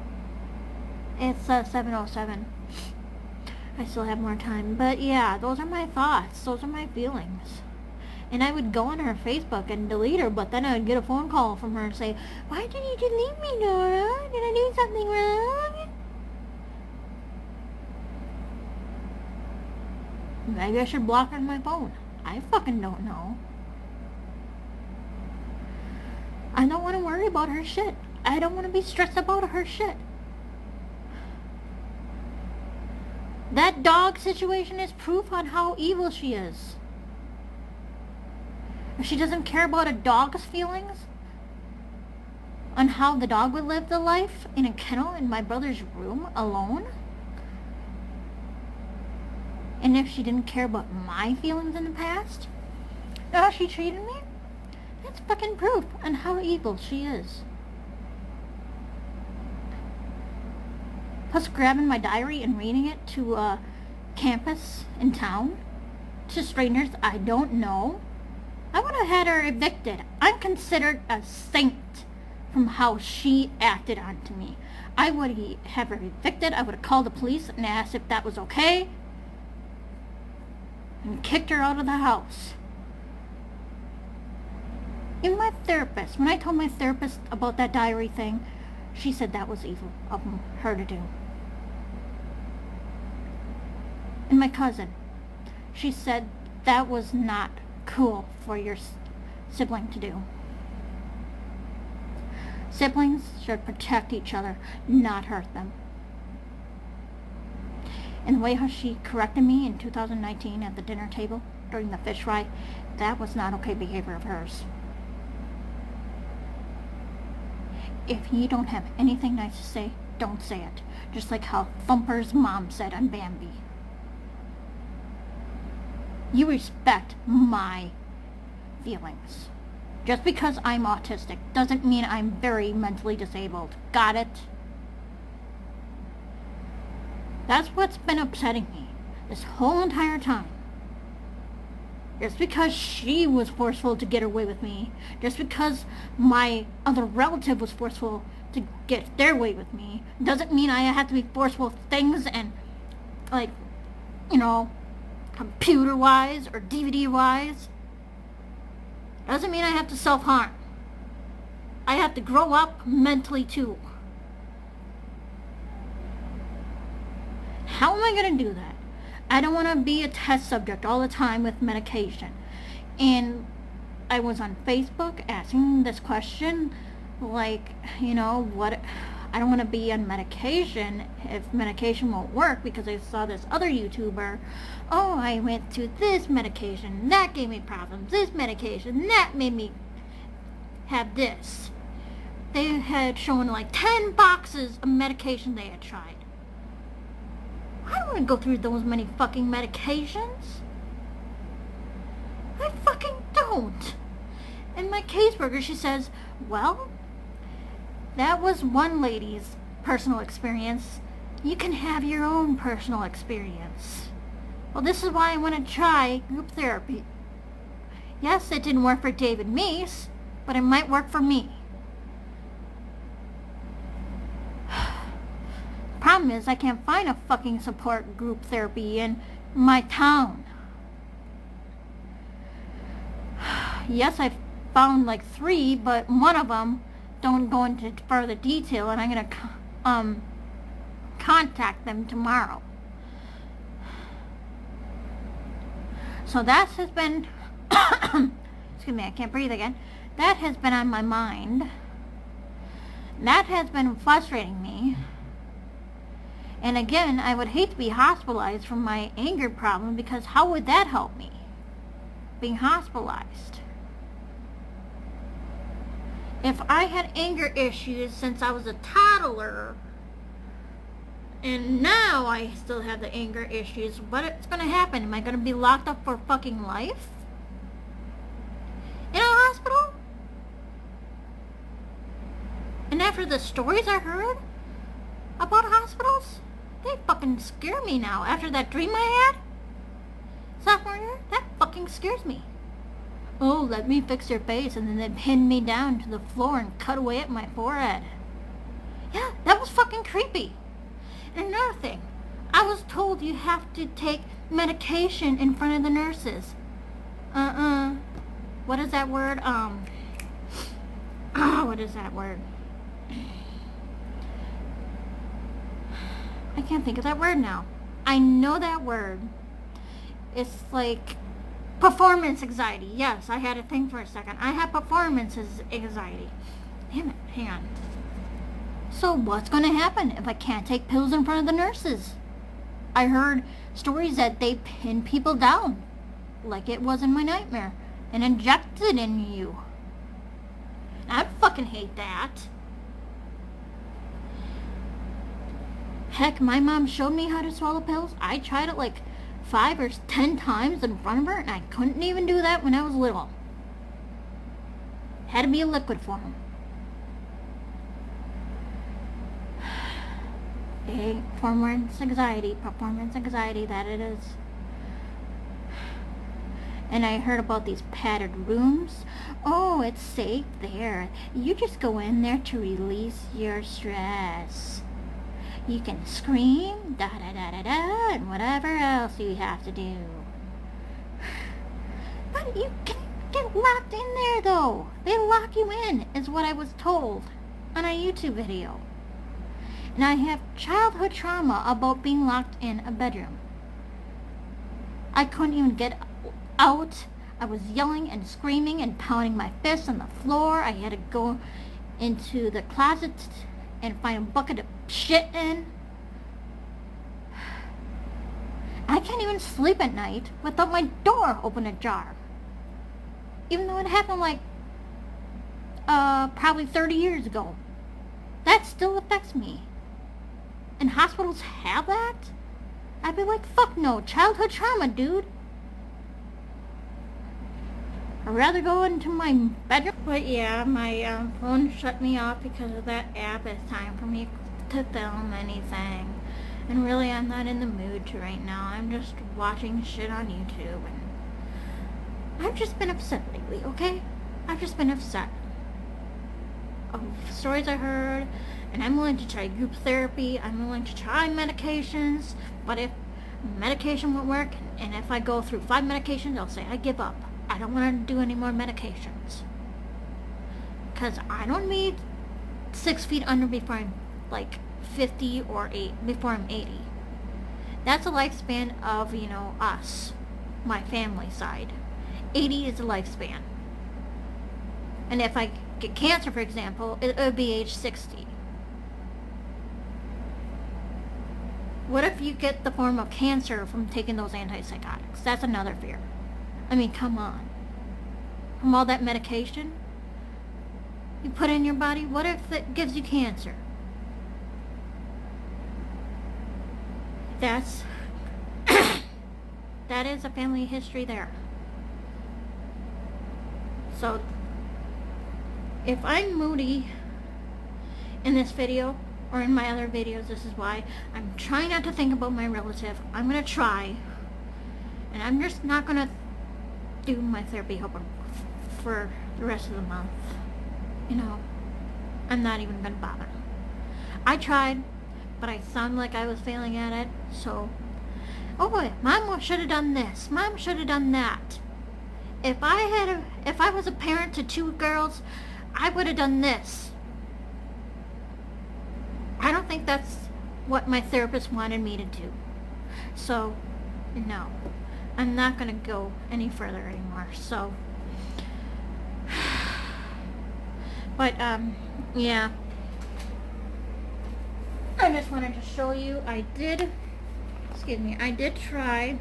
It's 7:07. I still have more time. But yeah, those are my thoughts. Those are my feelings. And I would go on her Facebook and delete her, but then I would get a phone call from her and say, why did you delete me, Nora? Did I do something wrong? Maybe I should block her on my phone. I fucking don't know. I don't want to worry about her shit. I don't want to be stressed about her shit. That dog situation is proof on how evil she is. If she doesn't care about a dog's feelings, on how the dog would live the life in a kennel in my brother's room alone, and if she didn't care about my feelings in the past, how she treated me, that's fucking proof on how evil she is. Plus grabbing my diary and reading it to a campus in town, to strangers I don't know, I would have had her evicted. I'm considered a saint from how she acted onto me. I would have her evicted. I would have called the police and asked if that was okay, and kicked her out of the house. Even my therapist, when I told my therapist about that diary thing, she said that was evil of her to do. And my cousin, she said that was not cool for your sibling to do. Siblings should protect each other, not hurt them. And the way how she corrected me in 2019 at the dinner table during the fish fry, that was not okay behavior of hers. If you don't have anything nice to say, don't say it. Just like how Thumper's mom said on Bambi. You respect my feelings. Just because I'm autistic doesn't mean I'm very mentally disabled. Got it? That's what's been upsetting me this whole entire time. Just because she was forceful to get away with me, just because my other relative was forceful to get their way with me, doesn't mean I have to be forceful with things and, like, you know, computer-wise or DVD-wise. Doesn't mean I have to self-harm. I have to grow up mentally too. How am I going to do that? I don't want to be a test subject all the time with medication. And I was on Facebook asking this question, like, you know, what... I don't want to be on medication if medication won't work, because I saw this other YouTuber, oh, I went to this medication, that gave me problems, this medication, that made me have this. They had shown like 10 boxes of medication they had tried. I don't want to go through those many fucking medications. I fucking don't. And my caseworker, she says, well, that was one lady's personal experience. You can have your own personal experience. Well, this is why I want to try group therapy. Yes, it didn't work for David Meese, but it might work for me. Problem is, I can't find a fucking support group therapy in my town. Yes, I found like 3, but one of them don't go into further detail, and I'm gonna contact them tomorrow. So that has been excuse me, I can't breathe again. That has been on my mind. That has been frustrating me. And again, I would hate to be hospitalized for my anger problem, because how would that help me? Being hospitalized. If I had anger issues since I was a toddler, and now I still have the anger issues, what's going to happen? Am I going to be locked up for fucking life? In a hospital? And after the stories I heard about hospitals, they fucking scare me now. After that dream I had sophomore year, that fucking scares me. Oh, let me fix your face, and then they pinned me down to the floor and cut away at my forehead. Yeah, that was fucking creepy. And another thing, I was told you have to take medication in front of the nurses. What is that word? What is that word? I can't think of that word now. I know that word. It's like performance anxiety. Yes, I had a thing for a second. I have performance anxiety. Damn it, hang on. So what's going to happen if I can't take pills in front of the nurses? I heard stories that they pin people down, like it was in my nightmare, and inject it in you. I fucking hate that. Heck, my mom showed me how to swallow pills. I tried it like 5 or 10 times in front of her, and I couldn't even do that when I was little. Had to be a liquid form. Performance anxiety, that it is. And I heard about these padded rooms. Oh, it's safe there. You just go in there to release your stress. You can scream, da-da-da-da-da, and whatever else you have to do. But you can get locked in there, though. They lock you in, is what I was told on a YouTube video. And I have childhood trauma about being locked in a bedroom. I couldn't even get out. I was yelling and screaming and pounding my fists on the floor. I had to go into the closet and find a bucket of shit in. I can't even sleep at night without my door open ajar. Even though it happened like probably 30 years ago. That still affects me. And hospitals have that? I'd be like, fuck no, childhood trauma, dude. I'd rather go into my bedroom. But yeah, my phone shut me off because of that app. It's time for me to film anything. And really, I'm not in the mood to right now. I'm just watching shit on YouTube. And I've just been upset lately, okay? I've just been upset. Of stories I heard. And I'm willing to try group therapy. I'm willing to try medications. But if medication won't work, and if I go through 5 medications, I'll say I give up. I don't want to do any more medications. Because I don't need 6 feet under before I'm like 50 or 8, before I'm 80. That's a lifespan of, you know, us. My family side. 80 is the lifespan. And if I get cancer, for example, it would be age 60. What if you get the form of cancer from taking those antipsychotics? That's another fear. I mean, come on. From all that medication you put in your body, what if it gives you cancer? That's that is a family history there. So if I'm moody in this video or in my other videos, this is why. I'm trying not to think about my relative. I'm gonna try, and I'm just not gonna do my therapy homework for the rest of the month. You know, I'm not even gonna bother. I tried, but I sound like I was failing at it. So, oh boy, Mom should have done this. Mom should have done that. If I was a parent to 2 girls, I would have done this. I don't think that's what my therapist wanted me to do. So, no. I'm not going to go any further anymore. So, but, yeah. I just wanted to show you, I did try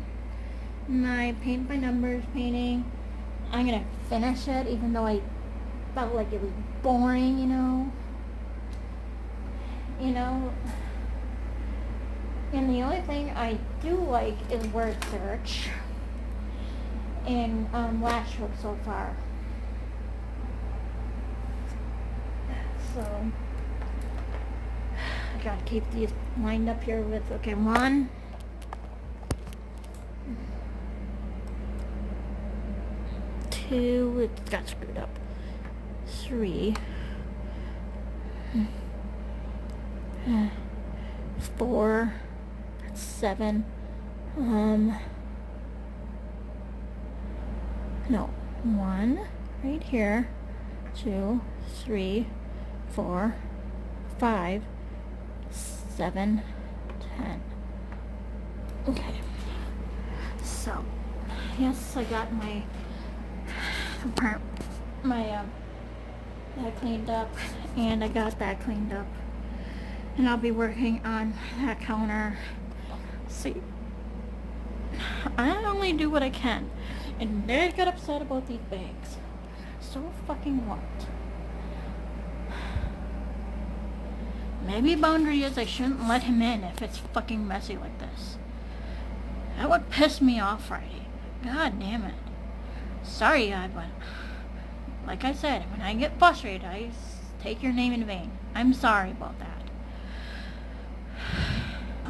my paint by numbers painting. I'm going to finish it, even though I felt like it was boring, you know. And the only thing I do like is word search in Lashhook so far. So I gotta keep these lined up here with, okay, 1, 2, it got screwed up, 3, 4, that's 7, no, 1 right here, 2, 3, 4, 5, 7, 10. Okay, so yes, I got my that cleaned up, and I got that cleaned up, and I'll be working on that counter. See, I only do what I can, and they got upset about these bags. So fucking what? Maybe a boundary is I shouldn't let him in if it's fucking messy like this. That would piss me off, Friday. God damn it. Sorry, but like I said, when I get frustrated, I take your name in vain. I'm sorry about that.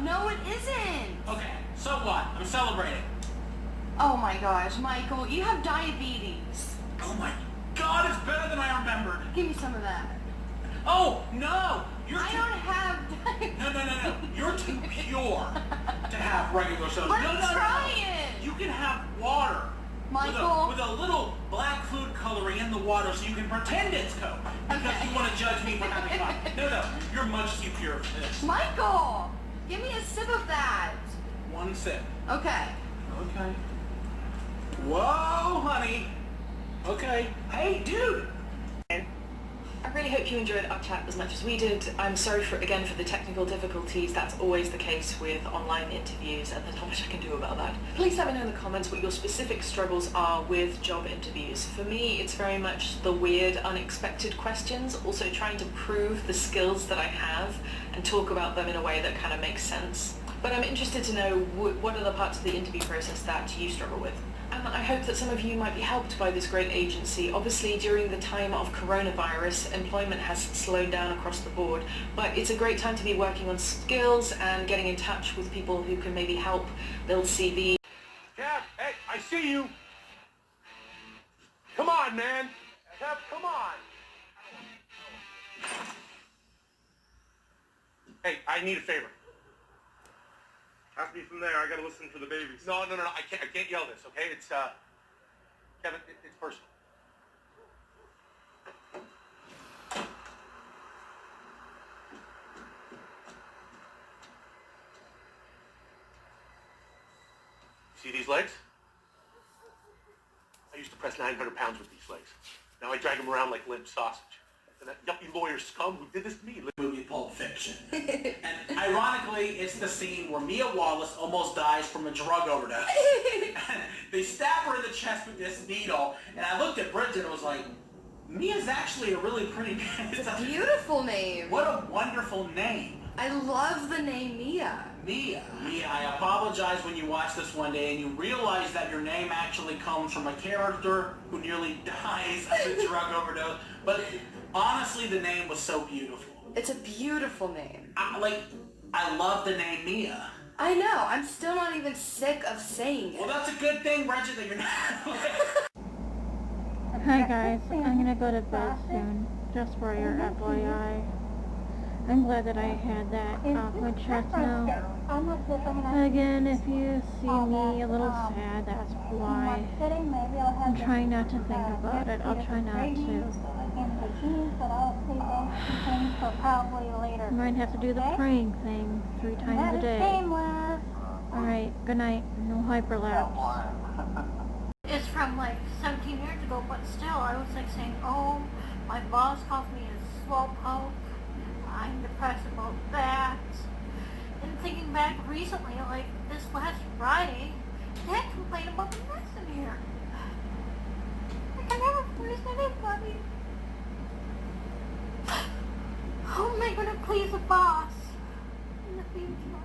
No, it isn't. Okay, so what? I'm celebrating. Oh my gosh, Michael, you have diabetes. Oh my God, it's better than I remembered. Give me some of that. Oh, no! I don't have diabetes. No. You're too pure to have regular soda. Let's try it. You can have water. Michael. With a little black food coloring in the water so you can pretend it's Coke. Because you want to judge me for having fun. No. You're much too pure for this. Michael, give me a sip of that. 1 sip. Okay. Okay. Whoa, honey. Okay. Hey, dude. I really hope you enjoyed our chat as much as we did. I'm sorry for the technical difficulties. That's always the case with online interviews, and there's not much I can do about that. Please let me know in the comments what your specific struggles are with job interviews. For me, it's very much the weird, unexpected questions, also trying to prove the skills that I have and talk about them in a way that kind of makes sense. But I'm interested to know what are the parts of the interview process that you struggle with. And I hope that some of you might be helped by this great agency. Obviously, during the time of coronavirus, employment has slowed down across the board, but it's a great time to be working on skills and getting in touch with people who can maybe help build CV. Kev, hey, I see you. Come on, man. Kev, come on. Hey, I need a favor. Has to be from there. I gotta listen for the babies. No. I can't yell this, okay? It's Kevin, it's personal. See these legs? I used to press 900 pounds with these legs. Now I drag them around like limp sausage. And that yuppie lawyer scum who did this to me. Movie Pulp Fiction. And ironically, it's the scene where Mia Wallace almost dies from a drug overdose. They stab her in the chest with this needle, and I looked at Bridget and was like, Mia's actually a really pretty name. It's a beautiful name. What a wonderful name. I love the name Mia. Mia, I apologize when you watch this one day and you realize that your name actually comes from a character who nearly dies of a drug overdose. But honestly, the name was so beautiful. It's a beautiful name. I love the name Mia. I know. I'm still not even sick of saying it. Well, that's a good thing, Reggie, that you're not. Hi guys, I'm gonna go to bed soon, just for your FYI. I'm glad that I had that off my chest now. Again, if you see me a little sad, that's why. I'm trying not to think about it. I'll try not to. Might have to do the praying thing 3 times a day. Alright, good night. No hyperlapse. It's from like 17 years ago, but still, I was like saying, oh, my boss calls me a slowpoke. I'm depressed about that. And thinking back recently, like this last Friday, Dad complained about the mess in here. I can never please anybody. How am I going to please a boss in the future?